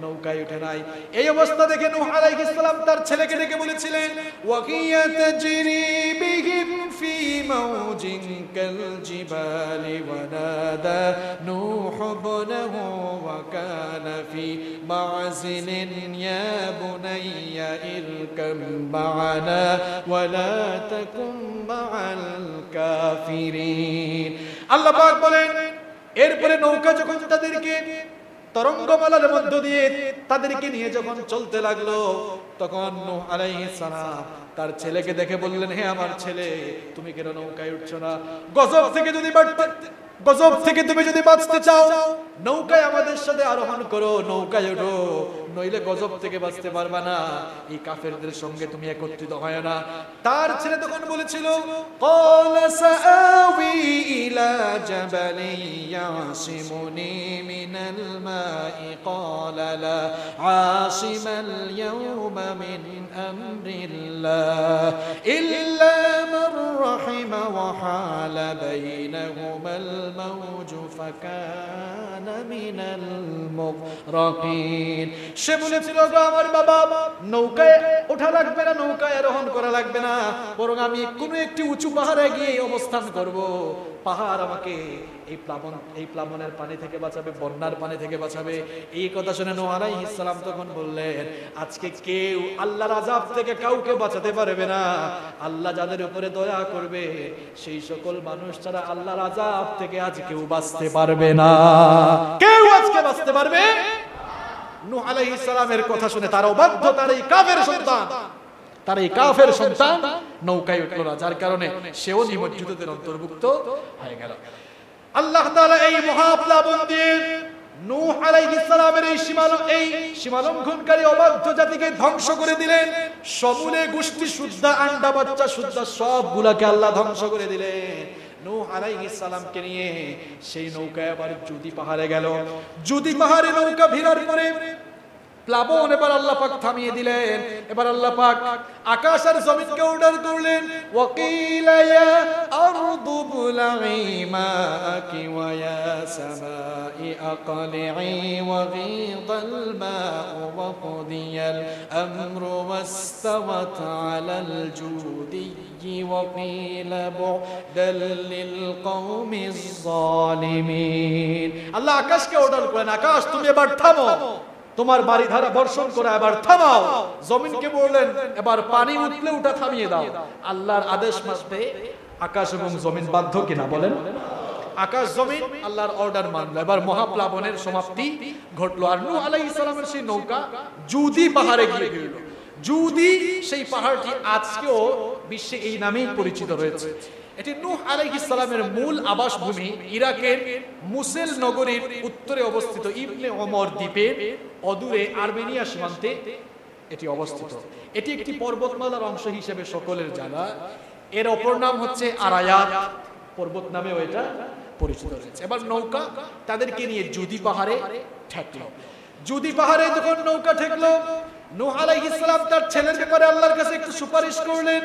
Speaker 2: নৌকায় উঠে নাই। এই অবস্থা দেখে নূহ আলাইহিস সালাম তার ছেলেকে ডেকে বলেছিলেন, ওয়াকিয়া তাজরি বিহিম ফি মাউজিন কাল জিবালি ওয়া নাদা নূহ ইবনাহু ওয়া কানা ফি মাযিলিন ইয়া বুনাইয়া ইরকাম মা'ানা ওয়া লা তাকুম মা'আল কাফিরিন। আল্লাহ পাক বলেন, এরপরে নৌকা যখন তাদেরকে তরঙ্গমালার মধ্য দিয়ে তাদেরকে নিয়ে যখন চলতে লাগলো, তখন নূহ আলাইহিস সালাম তার ছেলেকে দেখে বললেন, হে আমার ছেলে, তুমি কেন নৌকায় উঠছো না? গজব থেকে তুমি যদি বাঁচতে চাও, নৌকায় আমাদের সাথে আরোহণ করো, নৌকায় ওঠো, নইলে গজব থেকে বাঁচতে পারবা না, এই কাফেরদের সঙ্গে তুমি একত্রিত হয় না। তার ছেলে তখন বলেছিল, ক্বালা সাআবি ইলা জাবালিন ইয়াসিমুনি মিনাল মাই ক্বালা লা আশিমাল ইয়াওমা মিন আমরিল্লাহ ইল্লা মান রাহিমা ওয়া হালা বাইনাহুমাল মাওজু ফাকানা মিনাল মুগরাকিন। সে বলেছিল, আমার বাবা, নৌকায় ওঠা লাগবে না, নৌকায় আরোহণ করা লাগবে না, বরং আমি কোনো একটি উঁচু পাহাড়ে গিয়ে অবস্থান করব, পাহাড় আমাকে এই প্লাবনের পানি থেকে বাঁচাবে, বন্যার পানি থেকে বাঁচাবে। এই কথা শুনে নূহ আলাইহিস সালাম তখন বললেন, আজকে কেউ আল্লাহর আযাব থেকে কাউকে বাঁচাতে পারবে না, আল্লাহ যাদের উপরে দয়া করবে সেই সকল মানুষ ছাড়া আল্লাহর আযাব থেকে আজ কেউ বাঁচতে পারবে না। কেউ আজকে বাঁচতে পারবে? নূহ আলাইহিস সালামের কথা শুনে তারা বাধ্য, তার এই কাফের সন্তান নৌকায় উঠল না, যার কারণে সেও নিমজ্জিতদের অন্তর্ভুক্ত হয়ে গেল। আল্লাহ তাআলা এই মহাপ্লাবন দিয়ে নূহ আলাইহিস সালামের এই সীমালঙ্ঘনকারী অবাধ্য জাতিকে ধ্বংস করে দিলেন। সমূলে গোষ্ঠী শুদ্ধা, আন্ডা বাচ্চা শুদ্ধা সবগুলাকে আল্লাহ ধ্বংস করে দিলেন। নূহ আলাইহিস সালামকে নিয়ে সেই নৌকা এবার জুদি পাহাড়ে গেল। জুদি পাহাড়ে নৌকা ভিড়ার পরে প্লাবন এবার আল্লাহ পাক থামিয়ে দিলেন। এবার আল্লাহ পাক আকাশ আর জমিনকে অর্ডার করলেন, ওয়াকিলা ইয়া আরদু বুলঈ মাআকি ওয়া ইয়া সামাই আকলিঈ ওয়া গীদাল মাউ ওয়া কুদিয়াল আমরু ওয়াস্তাওয়াত আলাল জুদি ওয়া কিলা বু'দাল লিল কওমিজ যালিমিন। আল্লাহ আকাশকে অর্ডার করলেন, আকাশ তুমি এবার থামো, তোমার বাড়ি ধারা বর্ষণ করা এবার থামাও। জমিনকে বললেন, এবার পানি উঠলে ওটা থামিয়ে দাও। আল্লাহর আদেশ মানতে আকাশ এবং জমিন বাধ্য কিনা বলেন? আকাশ জমিন আল্লাহর অর্ডার মানলো। এবার মহাপ্লাবনের সমাপ্তি ঘটলো। আর নূহ আলাইহিস সালামের সেই নৌকা জুদি পাহাড়ে গিয়ে গেল। জুদি সেই পাহাড়টি আজকেও বিশ্বে এই নামেই পরিচিত রয়েছে। এটি নূহ আলাইহিস সালামের মূল আবাসভূমি ইরাকের মুসেল নগরীর উত্তরে অবস্থিত ইবনে ওমর দ্বীপের অদূরে আর্মেনিয়া সীমান্তে এটি অবস্থিত। এটি একটি পর্বতমালার অংশ হিসেবে সকলের জানা। এর অপর নাম হচ্ছে আরায়াত পর্বত নামেও এটা পরিচিত রয়েছে। এবার নৌকা তাদেরকে নিয়ে জুদি পাহাড়ে ঠেকলো। জুদি পাহাড়ে যখন নৌকা ঠেকলো, নূহ আলাইহিস সালাম তার ছেলের ব্যাপারে আল্লাহর কাছে একটু সুপারিশ করলেন।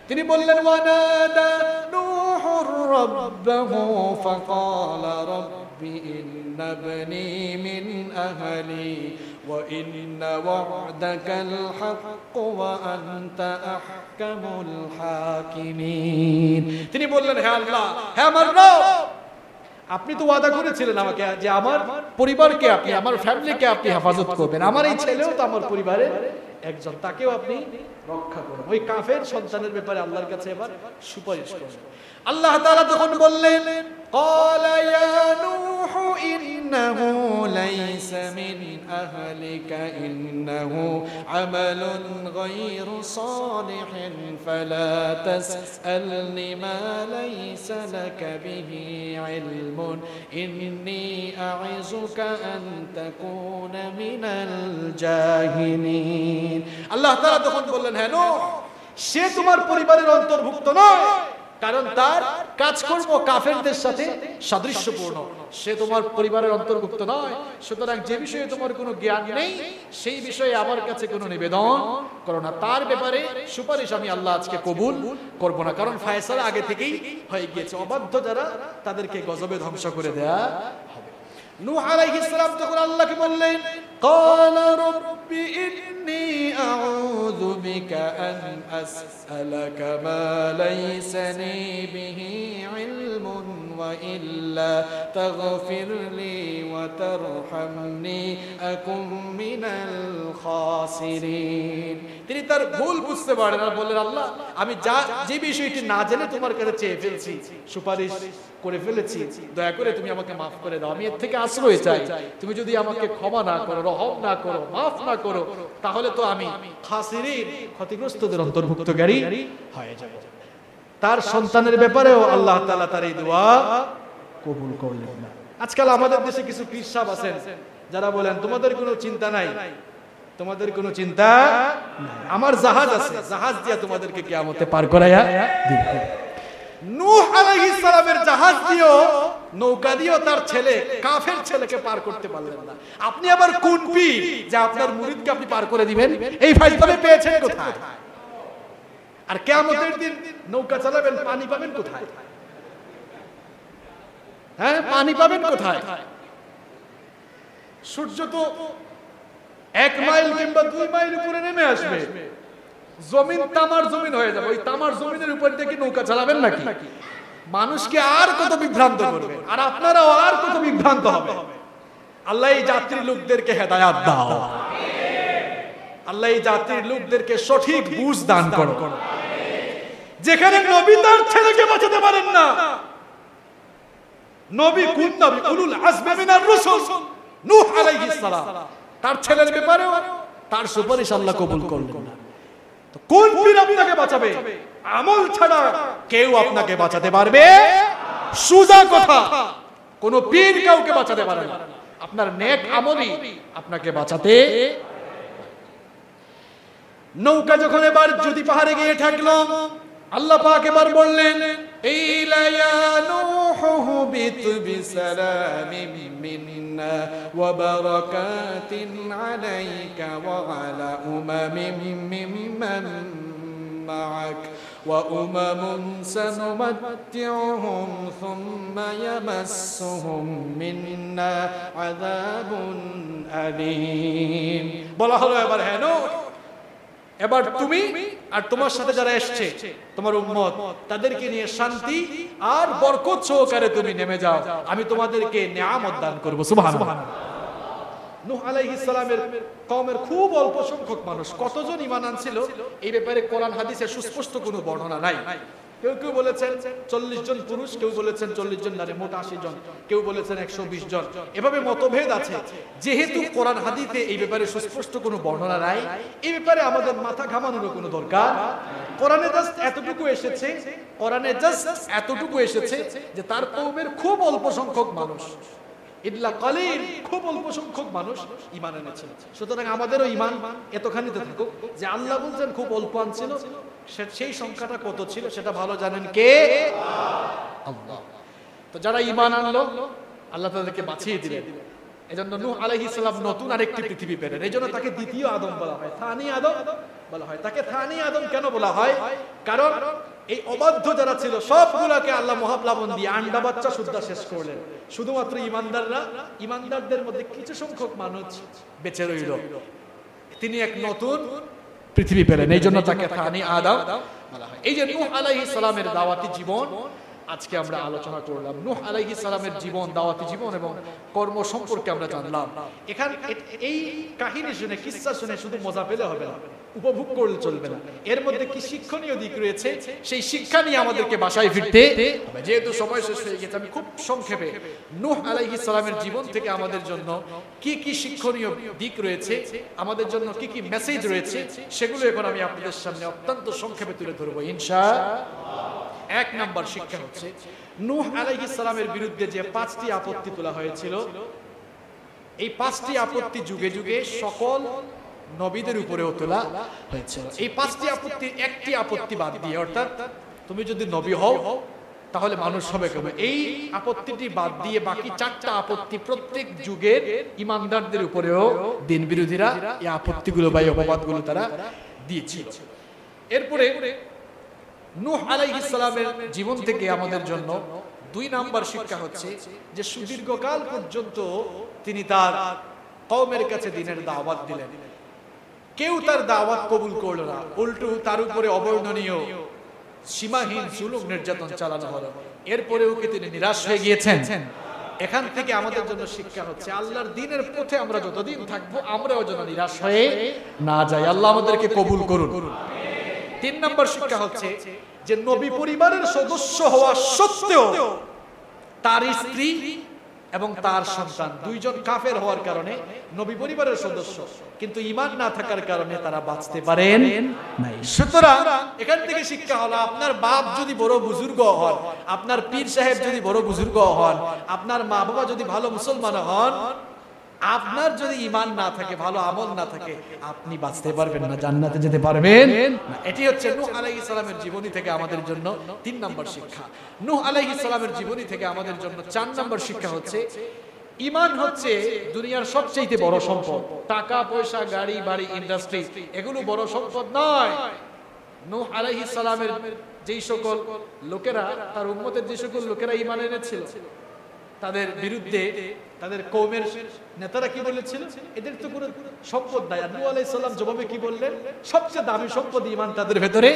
Speaker 2: তিনি বললেন, ওয়ানাদা নূহুর রাব্বাহু ফাকালা রাব্বি ইন্না ইবনি মিন আহলি ওয়া ইন্না ওয়া'দাকাল হাক্কু ওয়া আনতা আহকামুল হাকিমিন। তিনি বললেন, হে আল্লাহ, হে আমার রব, আপনি তো ওয়াদা করেছিলেন আমাকে যে আমার পরিবারকে আপনি, আমার ফ্যামিলিকে আপনি হেফাজত করবেন, আমার এই ছেলেও তো আমার পরিবারের একজন, তাকেও আপনি রক্ষা করুন। ওই কাফের সন্তানের ব্যাপারে আল্লাহর কাছে এবার সুপারিশ করুন। আল্লাহ তাআলা তখন বললেন, ক্বালা ইয়া নূহু ইন্নাহু লাইসা মিন আহলিকা ইন্নাহু আমালুন গায়রু সালিহিন ফালা তাসআলনি মা লাইসা লাকা বিহি ইলমুন ইন্নী আ'ইযুকা আন তাকুনা মিনাল জাহিলিন। আল্লাহ তাআলা তখন বললেন, হ্যাঁ নূহ, সে তোমার পরিবারের অন্তর্ভুক্ত নয়, কারণ তার কাজকর্ম কাফেরদের সাথে সাদৃশ্যপূর্ণ। সে তোমার পরিবারের অন্তর্ভুক্ত নয়, সুতরাং যে বিষয়ে তোমার কোনো জ্ঞান নেই সেই বিষয়ে আমার কাছে কোনো নিবেদন করো না। তার ব্যাপারে সুপারিশ আমি আল্লাহ আজকে কবুল করব না, কারণ ফায়সালা আগে থেকেই হয়ে গিয়েছে। অবাধ্য যারা তাদেরকে গজবে ধ্বংস করে দেয়া হবে। নূহ আলাইহিস সালাম তখন আল্লাহকে বললেন, ক্বালা রাব্বি ইন্নী আউযু বিকা আন আসআলাকা মা লাইসা লি বিহি ইলমুন ওয়া ইল্লা তাগফির লি ওয়া তারহামনি আকুম মিনাল খাসিরিন। তিনি তার ভুল বুঝতে পারেন আর বললেন, আল্লাহ, আমি যে বিষয়টি না জেনে তোমার কাছে চেয়ে ফেলছি, সুপারিশ করে ফেলেছি, দয়া করে তুমি আমাকে মাফ করে দাও। আমি এর থেকে আশ্রয় চাই। তুমি যদি আমাকে ক্ষমা না করো, রহম না করো, মাফ না করো, তাহলে তো আমি খাসিরিন, ক্ষতিগ্রস্তদের অন্তর্ভুক্তকারী হয়ে যাব। তার সন্তানের ব্যাপারেও আল্লাহ তাআলা তার এই দোয়া কবুল করলেন না। আজকাল আমাদের দেশে কিছু পীর সাহেব আছেন যারা বলেন, তোমাদের কোনো চিন্তা নাই, তোমাদের কোনো চিন্তা নাই, আমার জাহাজ আছে, জাহাজ দিয়ে তোমাদেরকে কিয়ামতে পার করাইয়া দিব। নূহ আলাইহিস সালামের জাহাজ দিয়েও, নৌকা দিয়েও তার ছেলে, কাফের ছেলেকে পার করতে পারলেন না। আপনি আবার কোন পীর যে আপনার মুরিদকে আপনি পার করে দিবেন? এই ফাইজলামে পেয়েছেন কোথায়? আর কিয়ামতের দিন নৌকা চালাবেন, পানি পাবেন কোথায়? হ্যাঁ, পানি পাবেন কোথায়? সূর্য তো 1 মাইল কিংবা 2 মাইল উপরে নেমে আসবে, জমিন তামার জমিন হয়ে যাবে। ওই তামার জমিনের উপর থেকে নৌকা চালাবেন নাকি? মানুষকে আর কত বিভ্রান্ত করবে, আর আপনারাও আর কত বিভ্রান্ত হবে। আল্লাহ এই জাতির লোকদেরকে হেদায়াত দাও, আল্লাহ এই জাতির লোকদেরকে সঠিক বুঝ দান করো। যেখানে নবী তার ছেলেকে বাঁচাতে পারেন না, নবী কোন নবী? উলুল আজমি মিনার রাসূল নূহ আলাইহিস সালাম, তার ছেলের ব্যাপারেও তার সুপারিশ আল্লাহ কবুল করলেন না। তো কোন পীর আপনাকে বাঁচাবে? আমল ছাড়া কেউ আপনাকে বাঁচাতে পারবে? সুজা কথা, কোন পীর কাউকে বাঁচাতে পারে না। আপনার নেক আমলই আপনাকে বাঁচাতে। নৌকা যখন এবার যদি পাহাড়ে গিয়ে ঠেকলো, আল্লাহ পাক এবার বললেন, ইলা ইয়া নূহু বিত বিসালামিন মিন্না ওয়া বারাকাতিন আলাইকা ওয়া আলা উমামিন মিম্মান মা'আক ওয়া উমামুন সানুমাত্তিউহুম সুম্মা ইয়ামাসসুহুম মিন্না আযাবুন আলীম। বলা হলো এবার, হ্যাঁ নূহ, এবার তুমি আর তোমার সাথে যারা এসেছে, তোমার উম্মত, তাদেরকে নিয়ে শান্তি আর বরকত সহকারে তুমি নেমে যাও, আমি তোমাদেরকে নিয়ামত দান করব। সুবহানাল্লাহ। নূহ আলাইহিস সালামের কওমের খুব অল্প সংখ্যক মানুষ, কতজন ঈমান আনছিল এই ব্যাপারে কোরআন হাদিসে সুস্পষ্ট কোনো বর্ণনা নাই। কেউ কেউ বলেছেন 40 জন পুরুষ, কেউ বলেছেন 40 জন নারী, মোট 80 জন, কেউ বলেছেন 120 জন, এভাবে মতভেদ আছে। যেহেতু কোরআন হাদিসে এই ব্যাপারে সুস্পষ্ট কোনো বর্ণনা নাই, এই ব্যাপারে আমাদের মাথা ঘামানোর কোনো দরকার। কোরআনে জাস্ট এতটুকু এসেছে, কোরআনে জাস্ট এতটুকু এসেছে যে তার কওমের খুব অল্প সংখ্যক মানুষ, ইল্লা কালিল, খুব অল্প সংখ্যক মানুষ ঈমান এনেছিল। সুতরাং আমাদেরও ঈমান এতখানিতে থাকুক যে আল্লাহ বলছেন খুব অল্প আনছিল, সেই সংখ্যাটা কত ছিল সেটা ভালো জানেন কে? আল্লাহ। তো যারা ঈমান আনলো, আল্লাহ তাদেরকে বাঁচিয়ে দিলেন। এজন্য নূহ আলাইহিস সালাম নতুন আরেকটি পৃথিবী পেলেন। এজন্য তাকে দ্বিতীয় আদম বলা হয়, থানি আদম বলা হয়। তাকে থানি আদম কেন বলা হয়? কারণ এই অবাধ্য যারা ছিল সবগুলোকে আল্লাহ মহাপ্লাবন দিয়ে আন্ডা বাচ্চা সুদ্ধা শেষ করলেন। শুধুমাত্র ঈমানদাররা, ঈমানদারদের মধ্যে কিছু সংখ্যক মানুষ বেঁচে রইল। তিনি এক নতুন পৃথিবী পেলেন, এই জন্য তাকে থানি আদম বলা হয়। এই যে নূহ আলাইহিস সালামের দাওয়াতি জীবন আজকে আমরা আলোচনা করলাম। নূহ আলাইহিস সালামের জীবন, দাওয়াতি জীবন এবং কর্ম সম্পর্কে আমরা জানলাম। এখানে এই কাহিনী শুনে, কিসসা শুনে শুধু মজা পেলে হবে না, উপভোগ করলে চলবে না। এর মধ্যে কি শিক্ষণীয় দিক রয়েছে, সেই শিক্ষা নিয়ে আমাদেরকে বাসায় ফিরতে হবে। যেহেতু সময় শেষ হয়ে গেছে, আমি খুব সংক্ষেপে নূহ আলাইহিস সালামের জীবন থেকে আমাদের জন্য কি কি শিক্ষণীয় দিক রয়েছে, আমাদের জন্য কি কি মেসেজ রয়েছে, সেগুলো এখন আমি আপনাদের সামনে অত্যন্ত সংক্ষেপে তুলে ধরবো ইনশাআল্লাহ। এক নাম্বার শিক্ষা হচ্ছে, নূহ আলাইহিস সালামের বিরুদ্ধে যে 5টি আপত্তি তোলা হয়েছিল, এই 5টি আপত্তি যুগে যুগে সকল নবীদের উপরেও তোলা হয়েছিল। এই 5টি আপত্তির একটি আপত্তি বাদ দিয়ে, অর্থাৎ তুমি যদি নবী হও তাহলে মানুষ হবে কেমন, এই আপত্তিটি বাদ দিয়ে বাকি 4টা আপত্তি প্রত্যেক যুগের ইমানদারদের উপরেও দিন বিরোধীরা এই আপত্তিগুলো বা অপবাদগুলো তারা দিয়েছিল। এরপরে নূহ আলাইহিস সালামের জীবন থেকে আমাদের জন্য 2 নাম্বার শিক্ষা হচ্ছে যে সুদীর্ঘকাল পর্যন্ত তিনি তার কওমের কাছে দ্বীনের দাওয়াত দিলেন, কেউ তার দাওয়াত কবুল করল না, উল্টো তার উপরে অবর্ণনীয় সীমাহীন জুলুম নির্যাতন চালানো হলো। এরপরেও কি তিনি নিরাশ হয়ে গিয়েছেন? এখান থেকে আমাদের জন্য শিক্ষা হচ্ছে, আল্লাহর দ্বীনের পথে আমরা যতদিন থাকবো আমরাও যেন নিরাশ হয়ে না যাই। আল্লাহ আমাদেরকে কবুল করুন। 3 নম্বর শিক্ষা হচ্ছে যে নবী পরিবারের সদস্য হওয়া সত্ত্বেও তার স্ত্রী এবং তার সন্তান 2 জন কাফের হওয়ার কারণে নবী পরিবারের সদস্য, কিন্তু ঈমান না থাকার কারণে তারা বাঁচতে পারেন নাই। সুতরাং এখান থেকে শিক্ষা হলো, আপনার বাপ যদি বড় বুজুর্গ হন, আপনার পীর সাহেব যদি বড় বুজুর্গ হন, আপনার মা বাবা যদি ভালো মুসলমান হন, আপনার যদি ঈমান না থাকে, ভালো আমল না থাকে, আপনি বাঁচতে পারবেন না, জান্নাতে যেতে পারবেন না। এটি হচ্ছে নূহ আলাইহিস সালামের জীবনী থেকে আমাদের জন্য 3 নম্বর শিক্ষা। নূহ আলাইহিস সালামের জীবনী থেকে আমাদের জন্য 4 নম্বর শিক্ষা হচ্ছে, ঈমান হচ্ছে দুনিয়ার সবচেয়ে বড় সম্পদ। টাকা পয়সা, গাড়ি বাড়ি, ইন্ডাস্ট্রি, এগুলো বড় সম্পদ নয়। নূহ আলাইহিস সালামের যেই সকল লোকেরা, তার উম্মতের যে সকল লোকেরা ঈমান এনেছিল, তাদের বিরুদ্ধে তাদের কওমের নেতারা কি বলেছিল, এদের তো কোনো সম্পদ নাই। নূহ আলাইহিস সালাম জবাবে কি বললেন, সবচেয়ে দামি সম্পদ ঈমান তাদের ভেতরে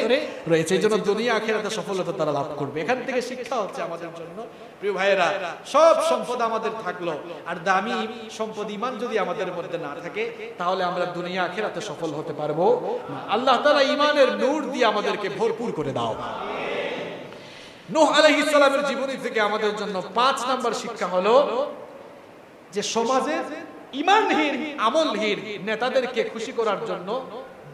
Speaker 2: রয়েছে, এই জন্য দুনিয়া আখিরাতে সফলতা তারা লাভ করবে। এখান থেকে শিক্ষা হচ্ছে আমাদের জন্য, প্রিয় ভাইয়েরা, সব সম্পদ আমাদের থাকলো আর দামি সম্পদ ঈমান যদি আমাদের মধ্যে না থাকে, তাহলে আমরা দুনিয়া আখিরাতে সফল হতে পারবো না। আল্লাহ তাআলা ঈমানের নূর দিয়ে আমাদেরকে ভরপুর করে দাও। নূহ আলাইহিস সালামের জীবনী থেকে আমাদের জন্য 5 নাম্বার শিক্ষা হলো যে সমাজে ঈমানহীন, আমলহীন নেতাদেরকে খুশি করার জন্য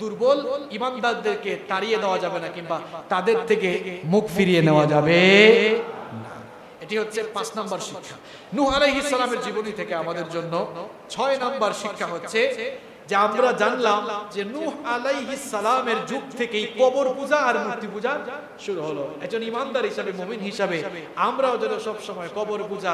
Speaker 2: দুর্বল ঈমানদারদেরকে তাড়িয়ে দেওয়া যাবে না, কিংবা তাদের থেকে মুখ ফিরিয়ে নেওয়া যাবে না। এটি হচ্ছে 5 নাম্বার শিক্ষা। নূহ আলাইহিস সালামের জীবনী থেকে আমাদের জন্য 6 নাম্বার শিক্ষা হচ্ছে যে আমরা জানলাম যে নূহ আলাইহিস সালামের যুগ থেকেই কবর পূজা আর মূর্তি পূজা শুরু হলো। একজন ঈমানদার হিসাবে, মুমিন হিসাবে আমরাও যেন সব সময় কবর পূজা,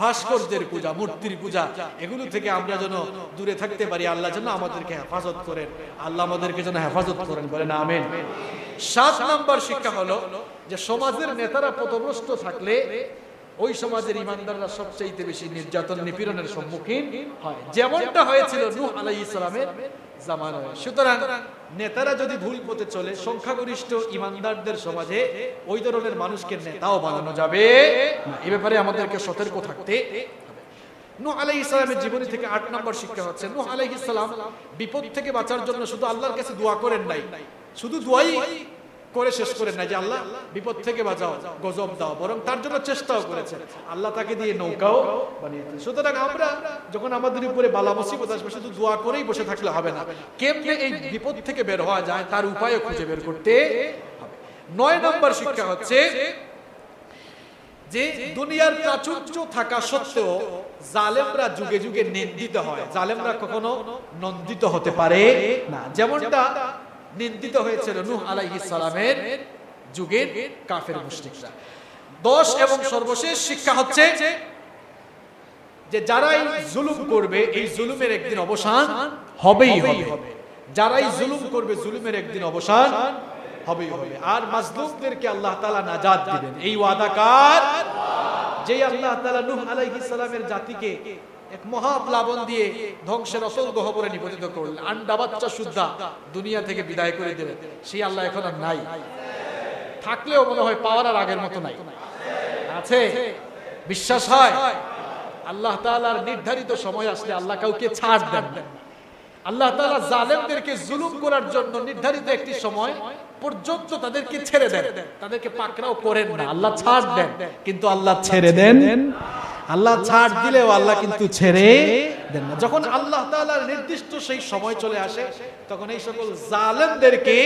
Speaker 2: ভাস্কর্যের পূজা, মূর্তির পূজা, এগুলো থেকে আমরা যেন দূরে থাকতে পারি। আল্লাহ যেন আমাদেরকে হেফাজত করেন, আল্লাহ আমাদেরকে যেন হেফাজত করেন, বলেন আমিন। 7 নাম্বার শিক্ষা হলো যে সমাজের নেতারা পথভ্রষ্ট থাকলে ওই সমাজের ঈমানদাররা সবচেয়ে বেশি নির্যাতন, নিপীড়নের সম্মুখীন হয়, যেমনটা হয়েছিল নূহ আলাইহিস সালামের জামানায়। সুতরাং নেতারা যদি ভুল পথে চলে, সংখ্যাগরিষ্ঠ ঈমানদারদের সমাজে ওই ধরনের মানুষকে নেতাও বানানো যাবে না। এই ব্যাপারে আমাদেরকে সতর্ক থাকতে হবে। নূহ আলাইহিস সালামের জীবনী থেকে 8 নম্বর শিক্ষা হচ্ছে, নূহ আলাইহিস সালাম বিপদ থেকে বাঁচার জন্য শুধু আল্লাহর কাছে দোয়া করেন নাই, শুধু দোয়াই করে শেষ করেন না যে আল্লাহ বিপদ থেকে বাঁচাও, গজব দাও, বরং তার জন্য চেষ্টাও করেছেন। আল্লাহ তাকে দিয়ে নৌকাও বানিয়েছেন। সুতরাং আমরা যখন আমাদের উপরে বালা মুসিবত আসবে, শুধু দোয়া করেই বসে থাকলে হবে না, কেমনে এই বিপদ থেকে বের হওয়া যায় তার উপায়ও খুঁজে বের করতে হবে। 9 নম্বর শিক্ষা হচ্ছে যে দুনিয়ার প্রাচুর্য থাকা সত্ত্বেও জালেমরা যুগে যুগে নিন্দিত হয়, জালেমরা কখনো নন্দিত হতে পারে না, যেমনটা নিন্দিত হয়েছিল নূহ আলাইহিস সালামের যুগের কাফের মুশরিকরা। 10 এবং সর্বশেষ শিক্ষা হচ্ছে যে যারাই জুলুম করবে, এই জুলুমের একদিন অবসান হবেই হবে। যারাই জুলুম করবে, জুলুমের একদিন অবসান হবেই হবে। আর মাজলুমদেরকে আল্লাহ তাআলা নাজাত দিবেন, এই ওয়াদা কার? যেই আল্লাহ তাআলা নূহ আলাইহিস সালামের জাতিকে এক মহা প্লাবন দিয়ে ধ্বংসের অসল গহ্বরে নিপতিত করলেন, আন্ডা বাচ্চা সুদ্ধা দুনিয়া থেকে বিদায় করে দিলেন, সেই আল্লাহ এখন আর নাই। থাকলেও মনে হয় পাওয়ার আর আগের মতো নাই। আছে? বিশ্বাস হয়? আল্লাহ তাআলার নির্ধারিত সময় আসলে আল্লাহ কাউকে ছাড় দেন না।
Speaker 1: আল্লাহ তাআলা জালেমদেরকে জুলুম করার জন্য নির্ধারিত একটি সময় পর্যন্ত তাদেরকে ছেড়ে দেন, তাদেরকে পাকড়াও করেন না, আল্লাহ ছাড় দেন, কিন্তু আল্লাহ
Speaker 2: ছেড়ে দেন। আল্লাহ ছাড় দিলেও আল্লাহ কিন্তু ছেড়ে দেন না। যখন আল্লাহ তাআলার নির্দিষ্ট সেই সময় চলে আসে, তখন এই সকল জালেমদেরকে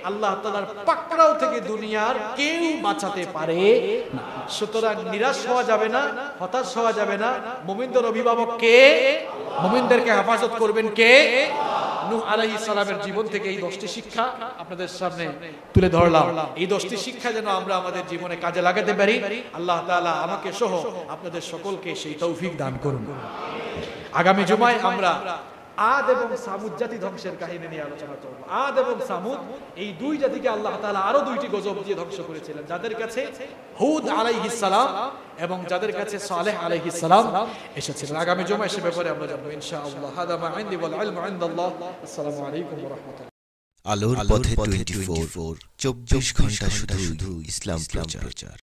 Speaker 2: আল্লাহ তাআলার পাকড়াও থেকে দুনিয়ার কেউ বাঁচাতে পারে না। সুতরাং নিরাশ হওয়া যাবে না, হতাশ হওয়া যাবে না। মুমিনদের অভিভাবক কে? মুমিনদেরকে হেফাজত করবেন কে? নূহ আলাইহিস সালামের জীবন থেকে এই 10টি শিক্ষা আপনাদের সামনে তুলে ধরলাম। এই 10টি শিক্ষা যেন আমরা আমাদের জীবনে কাজে লাগাতে পারি। আল্লাহ তাআলা আমাকে সহ আপনাদের সকলকে সেই তৌফিক দান করুন। আগামী জুমায় আমরা আদ এবং সামুদ জাতি ধ্বংসের কাহিনী নিয়ে আলোচনা করব। আদ এবং সামুদ এই দুই জাতিকে আল্লাহ তাআলা আরো 2টি গজব দিয়ে ধ্বংস করেছিলেন, যাদের কাছে হুদ আলাইহিস সালাম এবং যাদের কাছে সালেহ আলাইহিস সালাম এসেছিলেন। আগামী জুমায় সে ব্যাপারে আমরা জানবো ইনশাআল্লাহ। হাদা মা ইনদি ওয়াল ইলমু ইনদাল্লাহ। আসসালামু আলাইকুম ওয়া রাহমাতুল্লাহ।
Speaker 3: আলোর পথে 24 24 ঘন্টা শুধু ইসলাম প্রচার।